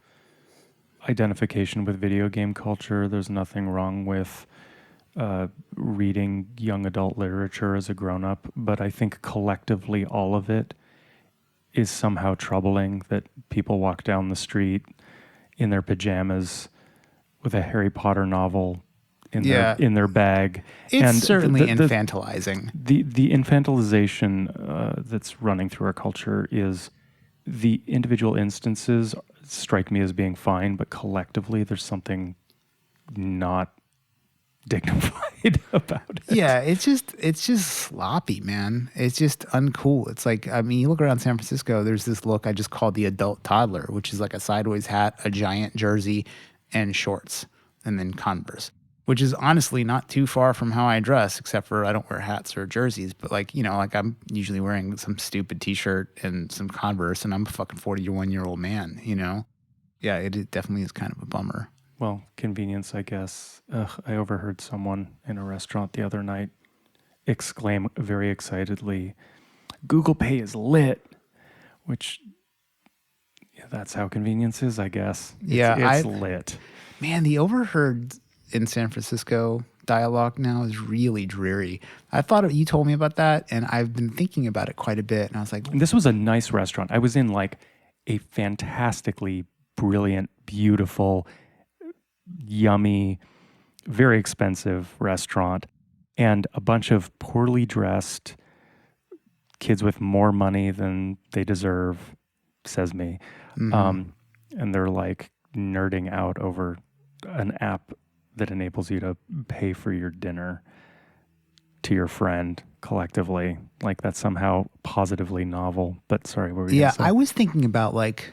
identification with video game culture. There's nothing wrong with reading young adult literature as a grown-up, but I think collectively all of it is somehow troubling, that people walk down the street in their pajamas with a Harry Potter novel in their bag. It's and certainly infantilizing. The infantilization that's running through our culture is the individual instances strike me as being fine, but collectively there's something not dignified about it. Yeah, it's just sloppy, man. It's just uncool. It's like, I mean, you look around San Francisco, there's this look I just called the adult toddler, which is like a sideways hat, a giant jersey, and shorts, and then Converse, which is honestly not too far from how I dress, except for I don't wear hats or jerseys. But like, like I'm usually wearing some stupid t-shirt and some Converse, and I'm a fucking 41-year-old man, Yeah, it definitely is kind of a bummer. Well, convenience, I guess. I overheard someone in a restaurant the other night exclaim very excitedly, "Google Pay is lit," which, that's how convenience is, I guess. It's lit. Man, the overheard in San Francisco dialogue now is really dreary. I thought you told me about that, and I've been thinking about it quite a bit, and I was like... And this was a nice restaurant. I was in like a fantastically brilliant, beautiful, yummy, very expensive restaurant, and a bunch of poorly dressed kids with more money than they deserve, says me. And they're like nerding out over an app that enables you to pay for your dinner to your friend collectively. Like that's somehow positively novel. But sorry, what were you gonna say? I was thinking about like,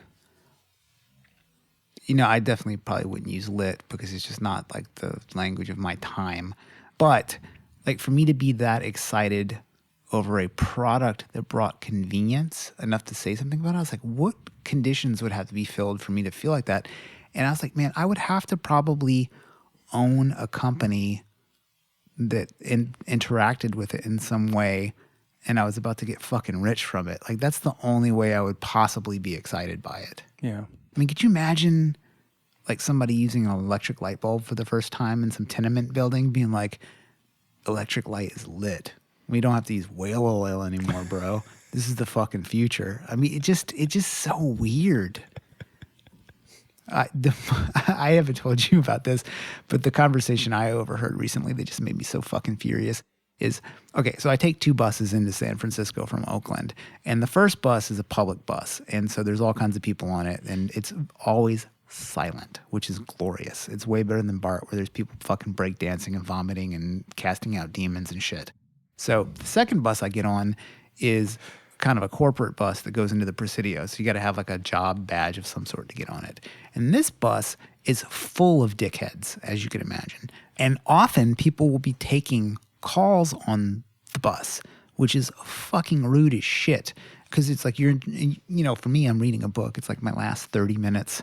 I definitely probably wouldn't use lit because it's just not like the language of my time. But like for me to be that excited over a product that brought convenience enough to say something about it, I was like, what conditions would have to be filled for me to feel like that? And I was like, man, I would have to probably own a company that interacted with it in some way, and I was about to get fucking rich from it. Like that's the only way I would possibly be excited by it. Yeah. I mean, could you imagine like somebody using an electric light bulb for the first time in some tenement building being like, electric light is lit. We don't have to use whale oil anymore, bro. This is the fucking future. I mean, it's just so weird. I haven't told you about this, but the conversation I overheard recently that just made me so fucking furious is, okay, so I take 2 buses into San Francisco from Oakland, and the first bus is a public bus, and so there's all kinds of people on it, and it's always silent, which is glorious. It's way better than BART, where there's people fucking breakdancing and vomiting and casting out demons and shit. So the second bus I get on is kind of a corporate bus that goes into the Presidio. So you got to have like a job badge of some sort to get on it. And this bus is full of dickheads, as you can imagine. And often people will be taking calls on the bus, which is fucking rude as shit. Because it's like for me, I'm reading a book. It's like my last 30 minutes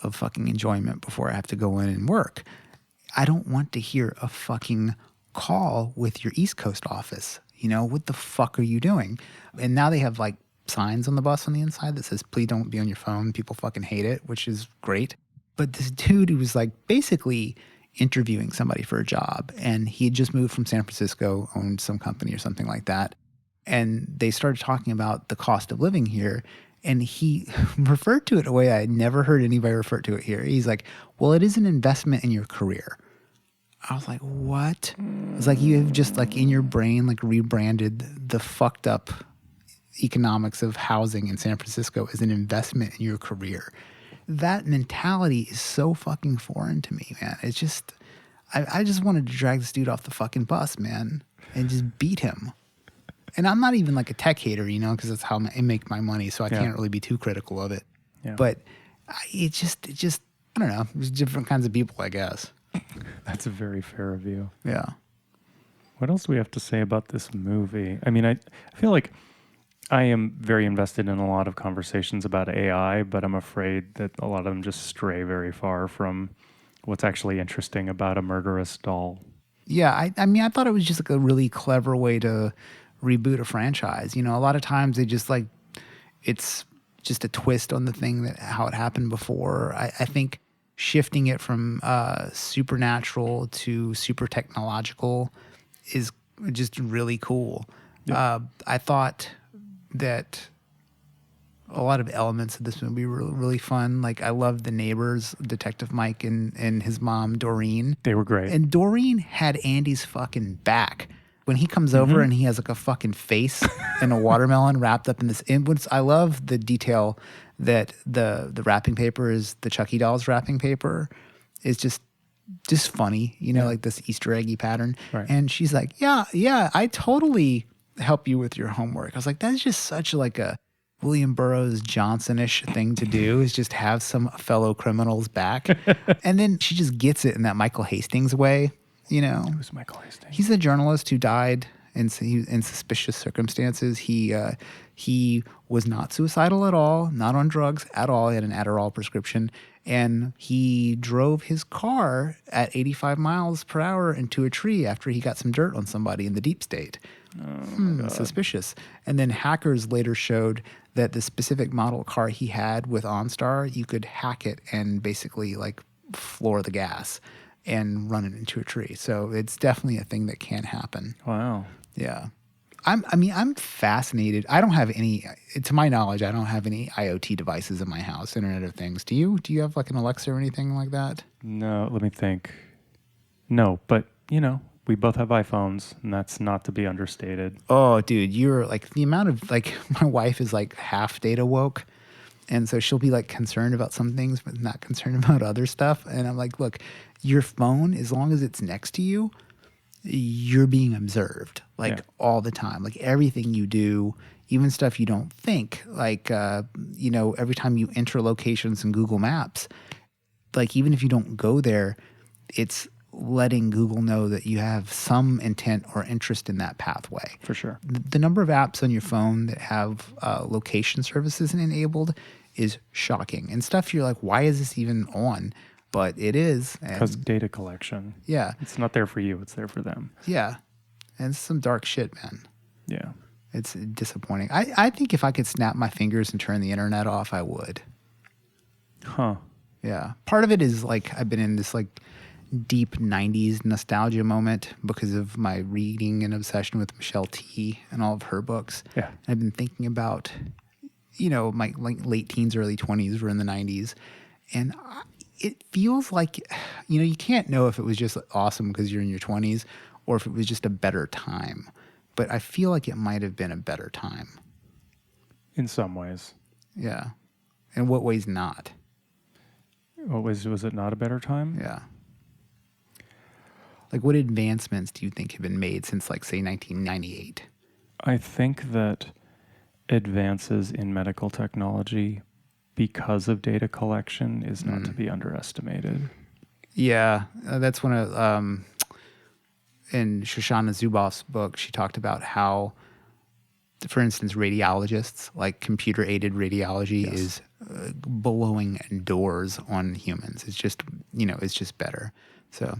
of fucking enjoyment before I have to go in and work. I don't want to hear a fucking call with your East Coast office. What the fuck are you doing? And now they have like signs on the bus on the inside that says, please don't be on your phone. People fucking hate it, which is great. But this dude who was like basically interviewing somebody for a job, and he had just moved from San Francisco, owned some company or something like that. And they started talking about the cost of living here. And he referred to it a way I had never heard anybody refer to it here. He's like, well, it is an investment in your career. I was like, what? It's like you have just like in your brain like rebranded the fucked up economics of housing in San Francisco as an investment in your career. That mentality is so fucking foreign to me, man. It's just, I just wanted to drag this dude off the fucking bus, man, and just beat him. And I'm not even like a tech hater, because that's how I make my money, so I can't really be too critical of it. Yeah. But it just, I don't know. There's different kinds of people, I guess. That's a very fair view. Yeah. What else do we have to say about this movie? I mean, I feel like I am very invested in a lot of conversations about AI, but I'm afraid that a lot of them just stray very far from what's actually interesting about a murderous doll. Yeah, I mean, I thought it was just like a really clever way to reboot a franchise. A lot of times they just like, it's just a twist on the thing how it happened before. I think shifting it from supernatural to super technological is just really cool. Yeah. I thought that a lot of elements of this movie were really fun. Like I loved the neighbors, Detective Mike and his mom, Doreen. They were great. And Doreen had Andy's fucking back. When he comes over and he has like a fucking face and a watermelon wrapped up in this. I love the detail that the wrapping paper is the Chucky dolls wrapping paper is just funny, like this Easter eggy pattern. Right. And she's like, yeah, I totally help you with your homework. I was like, that's just such like a William Burroughs Johnson-ish thing to do, is just have some fellow criminals back. And then she just gets it in that Michael Hastings way. Who's Michael Hastings? He's a journalist who died in suspicious circumstances. He was not suicidal at all, not on drugs at all. He had an Adderall prescription, and he drove his car at 85 miles per hour into a tree after he got some dirt on somebody in the deep state. Suspicious. And then hackers later showed that the specific model car he had with OnStar, you could hack it and basically like floor the gas and run it into a tree. So it's definitely a thing that can happen. Wow. Yeah. I'm fascinated. I don't have any, to my knowledge, I don't have any IoT devices in my house, Internet of Things. Do you? Do you have like an Alexa or anything like that? No, let me think. No, but we both have iPhones, and that's not to be understated. Oh, dude, you're like the amount of like, my wife is like half data woke. And so she'll be like concerned about some things, but not concerned about other stuff. And I'm like, look, your phone, as long as it's next to you, you're being observed like all the time. Like everything you do, even stuff you don't think, like, every time you enter locations in Google Maps, like even if you don't go there, it's letting Google know that you have some intent or interest in that pathway. For sure. The number of apps on your phone that have location services enabled is shocking. And stuff you're like, why is this even on? But it is. Because data collection. Yeah. It's not there for you. It's there for them. Yeah. And it's some dark shit, man. Yeah. It's disappointing. I think if I could snap my fingers and turn the internet off, I would. Huh. Yeah. Part of it is like I've been in this like deep 90s nostalgia moment because of my reading and obsession with Michelle T and all of her books. Yeah. I've been thinking about, my like late teens, early 20s were in the 90s. And it feels like, you can't know if it was just awesome because you're in your 20s or if it was just a better time. But I feel like it might have been a better time. In some ways. Yeah. In what ways not? Was it not a better time? Yeah. Like what advancements do you think have been made since like say 1998? I think that advances in medical technology because of data collection is not to be underestimated. Yeah, that's one of in Shoshana Zuboff's book. She talked about how, for instance, radiologists, like computer-aided radiology, is blowing doors on humans. It's just, it's just better. So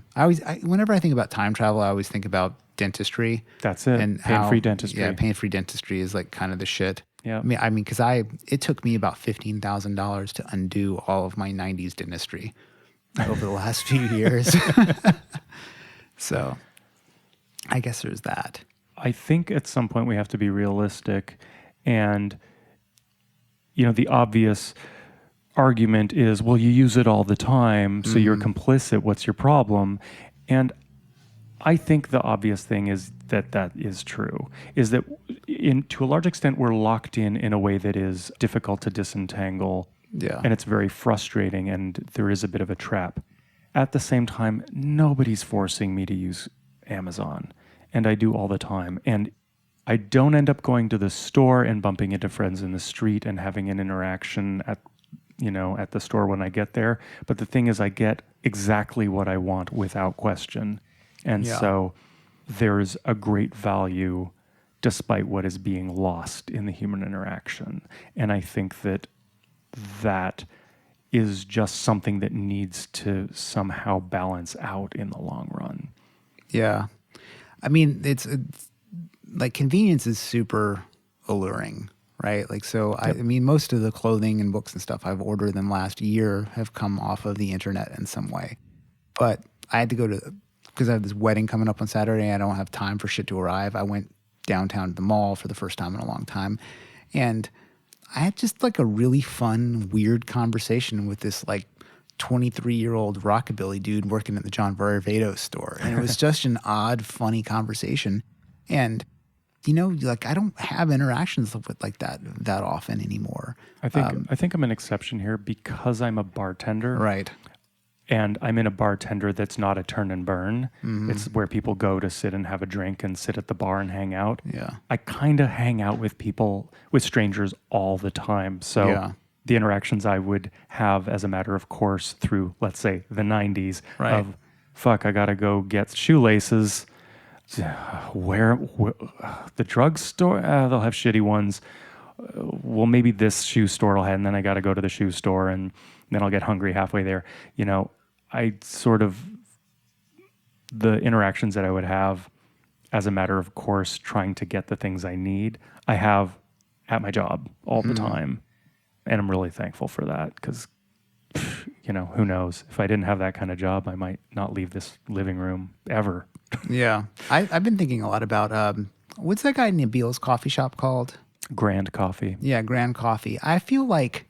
whenever I think about time travel, I always think about dentistry. That's it. And Pain-free dentistry. Yeah, pain-free dentistry is like kind of the shit. Yeah. I mean, because it took me about $15,000 to undo all of my '90s dentistry over the last few years. So, I guess there's that. I think at some point we have to be realistic, and the obvious argument is, well, you use it all the time, so you're complicit. What's your problem? And I think the obvious thing is that is true, is that to a large extent we're locked in a way that is difficult to disentangle. Yeah. And it's very frustrating, and there is a bit of a trap. At the same time, nobody's forcing me to use Amazon, and I do all the time. And I don't end up going to the store and bumping into friends in the street and having an interaction at the store when I get there. But the thing is, I get exactly what I want without question. And so there's a great value despite what is being lost in the human interaction. And I think that is just something that needs to somehow balance out in the long run. Yeah. I mean, it's like convenience is super alluring, right? Like, so I mean, most of the clothing and books and stuff I've ordered in the last year have come off of the internet in some way. But I had to go because I have this wedding coming up on Saturday. I don't have time for shit to arrive. I went downtown to the mall for the first time in a long time. And I had just like a really fun, weird conversation with this like 23-year-old rockabilly dude working at the John Varvatos store. And it was just an odd, funny conversation. And, like I don't have interactions with like that often anymore. I think I'm an exception here because I'm a bartender. Right. And I'm in a bartender that's not a turn and burn. Mm-hmm. It's where people go to sit and have a drink and sit at the bar and hang out. Yeah. I kind of hang out with strangers all the time. So the interactions I would have as a matter of course through, let's say, the 90s of, fuck, I got to go get shoelaces. Where the drugstore, they'll have shitty ones. Well, maybe this shoe store will have, and then I got to go to the shoe store and then I'll get hungry halfway there. The interactions that I would have as a matter of course, trying to get the things I need, I have at my job all the time. And I'm really thankful for that because, who knows? If I didn't have that kind of job, I might not leave this living room ever. Yeah. I've been thinking a lot about, what's that guy Nabil's coffee shop called? Grand Coffee. Yeah, Grand Coffee. I feel like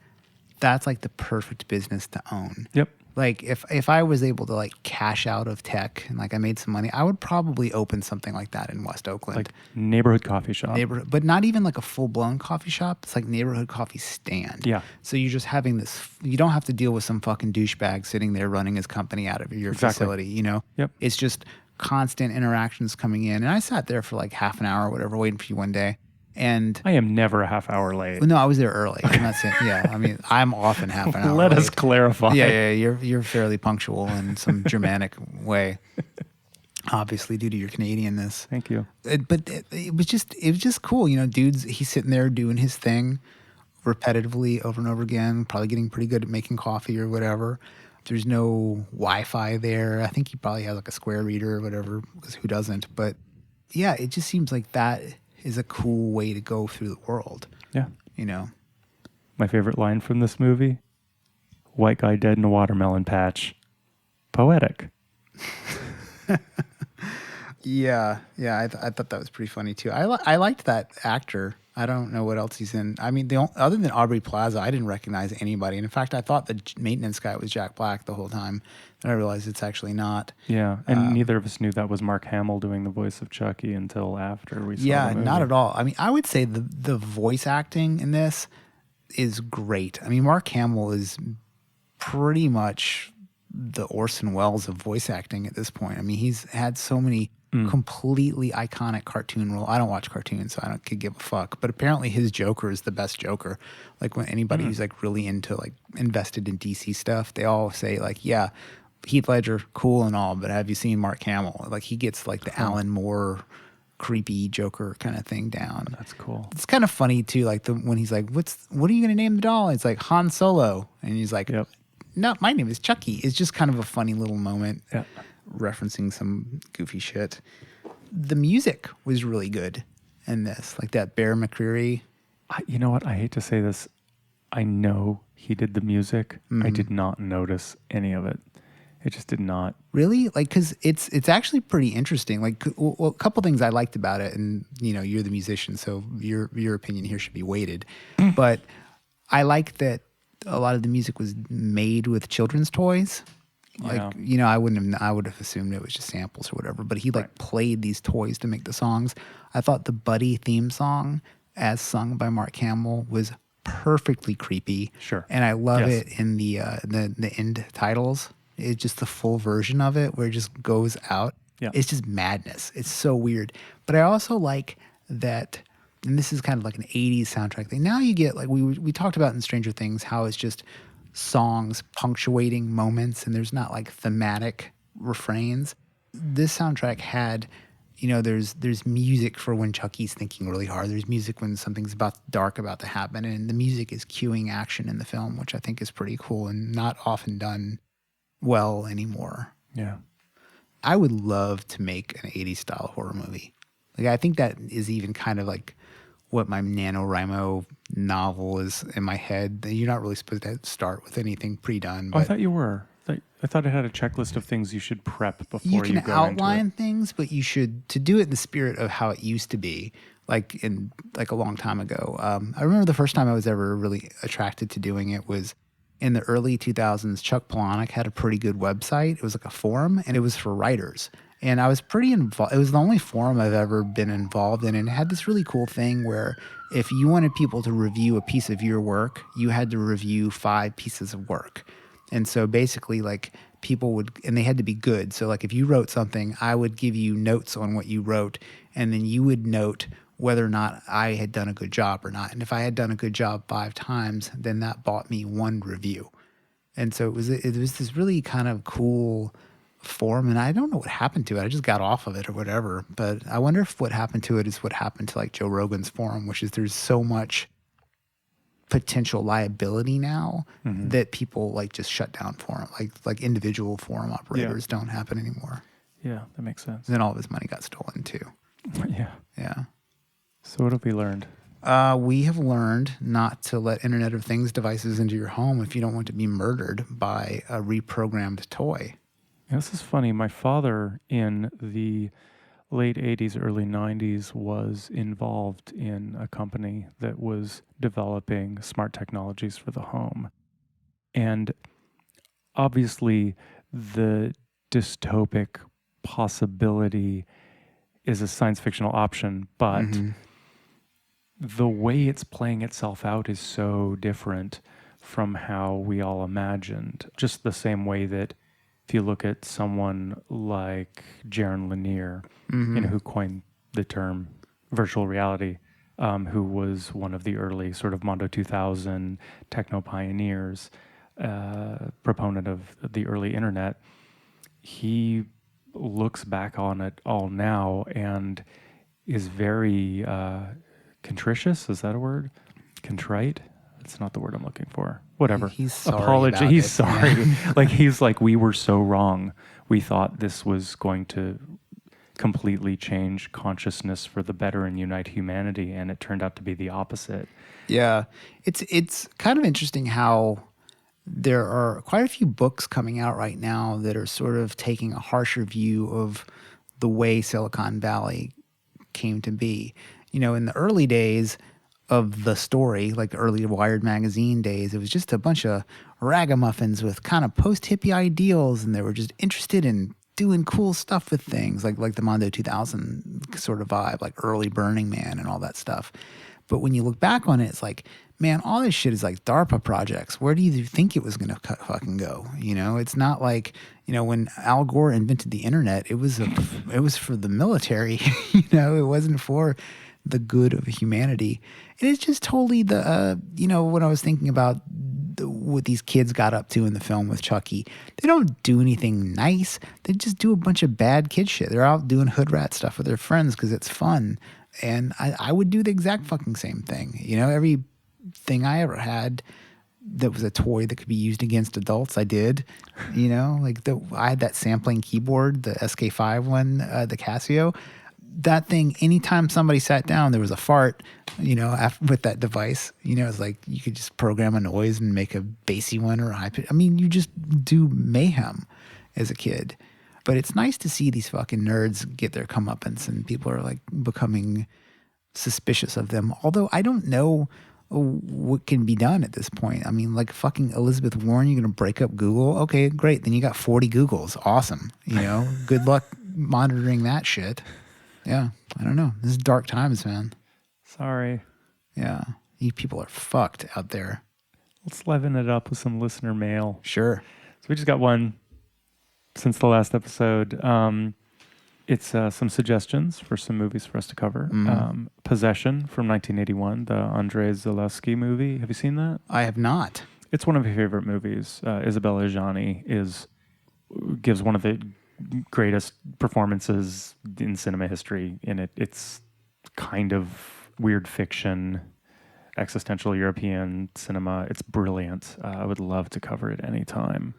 that's like the perfect business to own. Yep. Like if I was able to like cash out of tech and like I made some money, I would probably open something like that in West Oakland. Like neighborhood coffee shop. But not even like a full-blown coffee shop. It's like neighborhood coffee stand. Yeah. So you're just having this, you don't have to deal with some fucking douchebag sitting there running his company out of your facility, Yep. It's just constant interactions coming in. And I sat there for like half an hour or whatever, waiting for you one day. And I am never a half hour late. no, I was there early. I'm not saying, I mean, I'm often half an hour Let late. us clarify. Yeah, you're fairly punctual in some Germanic way, obviously due to your Canadianness. Thank you. But it was just cool, dudes. He's sitting there doing his thing repetitively over and over again, probably getting pretty good at making coffee or whatever. There's no Wi-Fi there. I think he probably has like a square reader or whatever, because who doesn't? But yeah, it just seems like that is a cool way to go through the world. Yeah. My favorite line from this movie: white guy dead in a watermelon patch. Poetic. Yeah. I thought that was pretty funny too. I liked that actor. I don't know what else he's in. I mean, other than Aubrey Plaza, I didn't recognize anybody. And in fact, I thought the maintenance guy was Jack Black the whole time. And I realized it's actually not. Yeah, and neither of us knew that was Mark Hamill doing the voice of Chucky until after we saw the movie. Not at all. I mean, I would say the voice acting in this is great. I mean, Mark Hamill is pretty much the Orson Welles of voice acting at this point. I mean, he's had so many completely iconic cartoon role. I don't watch cartoons, so I don't could give a fuck. But apparently his Joker is the best Joker. Like when anybody who's like really into like invested in DC stuff, they all say like, yeah, Heath Ledger, cool and all, but have you seen Mark Hamill? Like he gets like the Alan Moore creepy Joker kind of thing down. That's cool. It's kind of funny too, like when he's like, what are you gonna name the doll? And it's like Han Solo. And he's like, no, my name is Chucky. It's just kind of a funny little moment. Yeah. Referencing some goofy shit. The music was really good in this, like that Bear McCreary. You know what? I hate to say this. I know he did the music. I did not notice any of it. It just did not. Really? Like, because it's actually pretty interesting. Like, well, a couple things I liked about it, and you're the musician, so your opinion here should be weighted. But I like that a lot of the music was made with children's toys. Like, I would have assumed it was just samples or whatever, but he played these toys to make the songs. I thought the Buddy theme song, as sung by Mark Hamill, was perfectly creepy. Sure. And I love it in the end titles. It's just the full version of it where it just goes out. Yeah. It's just madness. It's so weird. But I also like that, and this is kind of like an 80s soundtrack thing. Now you get, like we talked about in Stranger Things, how it's just songs punctuating moments and there's not like thematic refrains. This soundtrack had, there's music for when Chucky's thinking really hard. There's music when something's dark about to happen, and the music is cueing action in the film, which I think is pretty cool and not often done well anymore. Yeah. I would love to make an 80s style horror movie. Like, I think that is even kind of like what my NaNoWriMo novel is in my head. You're not really supposed to start with anything pre-done. I thought you were. I thought it had a checklist of things you should prep before you go into it. You can outline things, but you should, to do it in the spirit of how it used to be, like a long time ago. I remember the first time I was ever really attracted to doing it was in the early 2000s. Chuck Palahniuk had a pretty good website. It was like a forum, and it was for writers. And I was pretty involved. It was the only forum I've ever been involved in. And it had this really cool thing where if you wanted people to review a piece of your work, you had to review 5 pieces of work. And so basically, like, people would, and they had to be good. So like if you wrote something, I would give you notes on what you wrote, and then you would note whether or not I had done a good job or not. And if I had done a good job 5 times, then that bought me 1 review. And so it was this really kind of cool forum, and I don't know what happened to it. I just got off of it or whatever. But I wonder if what happened to it is what happened to like Joe Rogan's forum, which is there's so much potential liability now that people like just shut down forum, like individual forum operators don't happen anymore. Yeah, that makes sense. And then all of his money got stolen too. Yeah. So what have we learned? We have learned not to let Internet of Things devices into your home if you don't want to be murdered by a reprogrammed toy. Yeah, this is funny. My father in the late 80s, early 90s was involved in a company that was developing smart technologies for the home. And obviously the dystopic possibility is a science fictional option, but the way it's playing itself out is so different from how we all imagined. Just the same way that if you look at someone like Jaron Lanier, who coined the term virtual reality, who was one of the early sort of Mondo 2000 techno pioneers, proponent of the early internet, he looks back on it all now and is very contritious. Is that a word? Contrite? That's not the word I'm looking for. Whatever. He's sorry. He's sorry. Like, he's like, we were so wrong. We thought this was going to completely change consciousness for the better and unite humanity, and it turned out to be the opposite. Yeah. It's kind of interesting how there are quite a few books coming out right now that are sort of taking a harsher view of the way Silicon Valley came to be. In the early days of the story, like the early Wired magazine days, it was just a bunch of ragamuffins with kind of post-hippie ideals, and they were just interested in doing cool stuff with things, like the Mondo 2000 sort of vibe, like early Burning Man and all that stuff. But when you look back on it, it's like, man, all this shit is like DARPA projects. Where do you think it was going to fucking go? You know, it's not like, you know, when Al Gore invented the internet, it was for the military. You know, it wasn't for the good of humanity. And it's just totally you know, when I was thinking about what these kids got up to in the film with Chucky, they don't do anything nice. They just do a bunch of bad kid shit. They're out doing hood rat stuff with their friends because it's fun. And I would do the exact fucking same thing. You know, everything I ever had that was a toy that could be used against adults, I did. You know, like I had that sampling keyboard, the SK5 one, the Casio. That thing, anytime somebody sat down, there was a fart, you know, with that device. You know, it's like you could just program a noise and make a bassy one or a high pitch. I mean, you just do mayhem as a kid. But it's nice to see these fucking nerds get their comeuppance and people are like becoming suspicious of them. Although I don't know what can be done at this point. I mean, like fucking Elizabeth Warren, you're going to break up Google? Okay, great. Then you got 40 Googles. Awesome. You know, good luck monitoring that shit. Yeah, I don't know. This is dark times, man. Sorry. Yeah, you people are fucked out there. Let's liven it up with some listener mail. Sure. So we just got one since the last episode. It's some suggestions for some movies for us to cover. Possession from 1981, the Andrei Zalewski movie. Have you seen that? I have not. It's one of my favorite movies. Isabella Adjani gives one of the greatest performances in cinema history in it. It's kind of weird fiction, existential European cinema. It's brilliant. I would love to cover it anytime.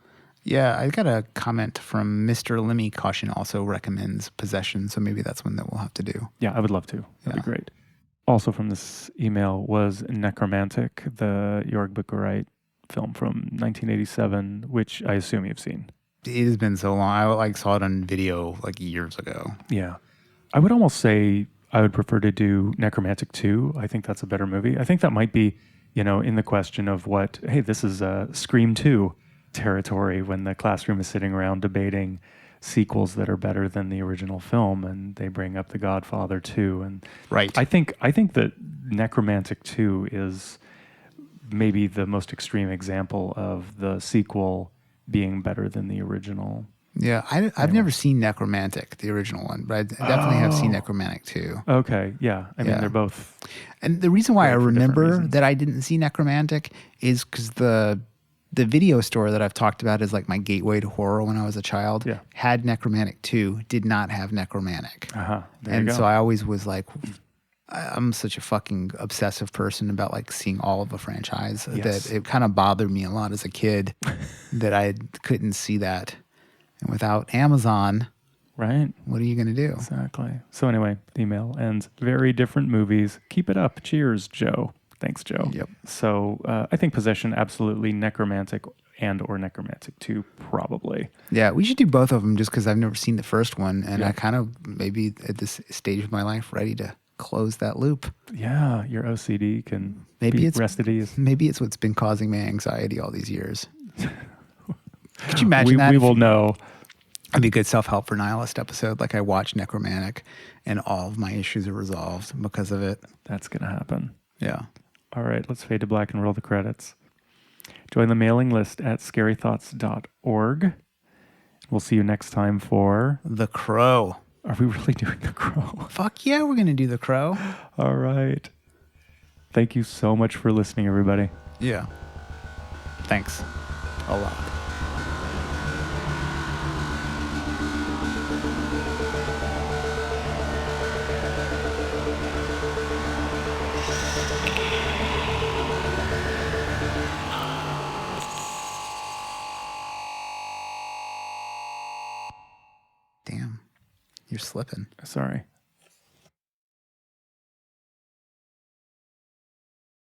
Yeah, I got a comment from Mr. Lemmy Caution also recommends Possession, so maybe that's one that we'll have to do. Yeah, I would love to. That'd be great. Also from this email was Necromantic, the Jorg Bucharest film from 1987, which I assume you've seen. It has been so long. I saw it on video like years ago. Yeah. I would almost say I would prefer to do Necromantic 2. I think that's a better movie. I think that might be, you know, in the question of this is Scream 2 territory when the classroom is sitting around debating sequels that are better than the original film, and they bring up The Godfather 2. And right. I think that Necromantic 2 is maybe the most extreme example of the sequel being better than the original. Yeah, I've never seen Necromantic, the original one, but I definitely have seen Necromantic 2. Okay, yeah. I mean, they're both... And the reason why I remember that I didn't see Necromantic is because the video store that I've talked about is like my gateway to horror when I was a child, had Necromantic 2, did not have Necromantic. And so I always was like... I'm such a fucking obsessive person about like seeing all of a franchise that it kind of bothered me a lot as a kid that I couldn't see that. And without Amazon, right? What are you going to do? Exactly. So anyway, the email ends. Very different movies. Keep it up. Cheers, Joe. Thanks, Joe. Yep. So I think Possession, absolutely. Necromantic or Necromantic 2, probably. Yeah, we should do both of them just because I've never seen the first one. And I kind of maybe at this stage of my life ready to close that loop. Yeah, your OCD can be rest at ease. Maybe it's what's been causing my anxiety all these years. Could you imagine that? We will know. It'd be a good self-help for nihilist episode. Like I watched Necromantic and all of my issues are resolved because of it. That's going to happen. Yeah. All right, let's fade to black and roll the credits. Join the mailing list at scarythoughts.org. We'll see you next time for... The Crow. Are we really doing The Crow? Fuck yeah, we're going to do The Crow. All right. Thank you so much for listening, everybody. Yeah. Thanks a lot. Damn. You're slipping. Sorry.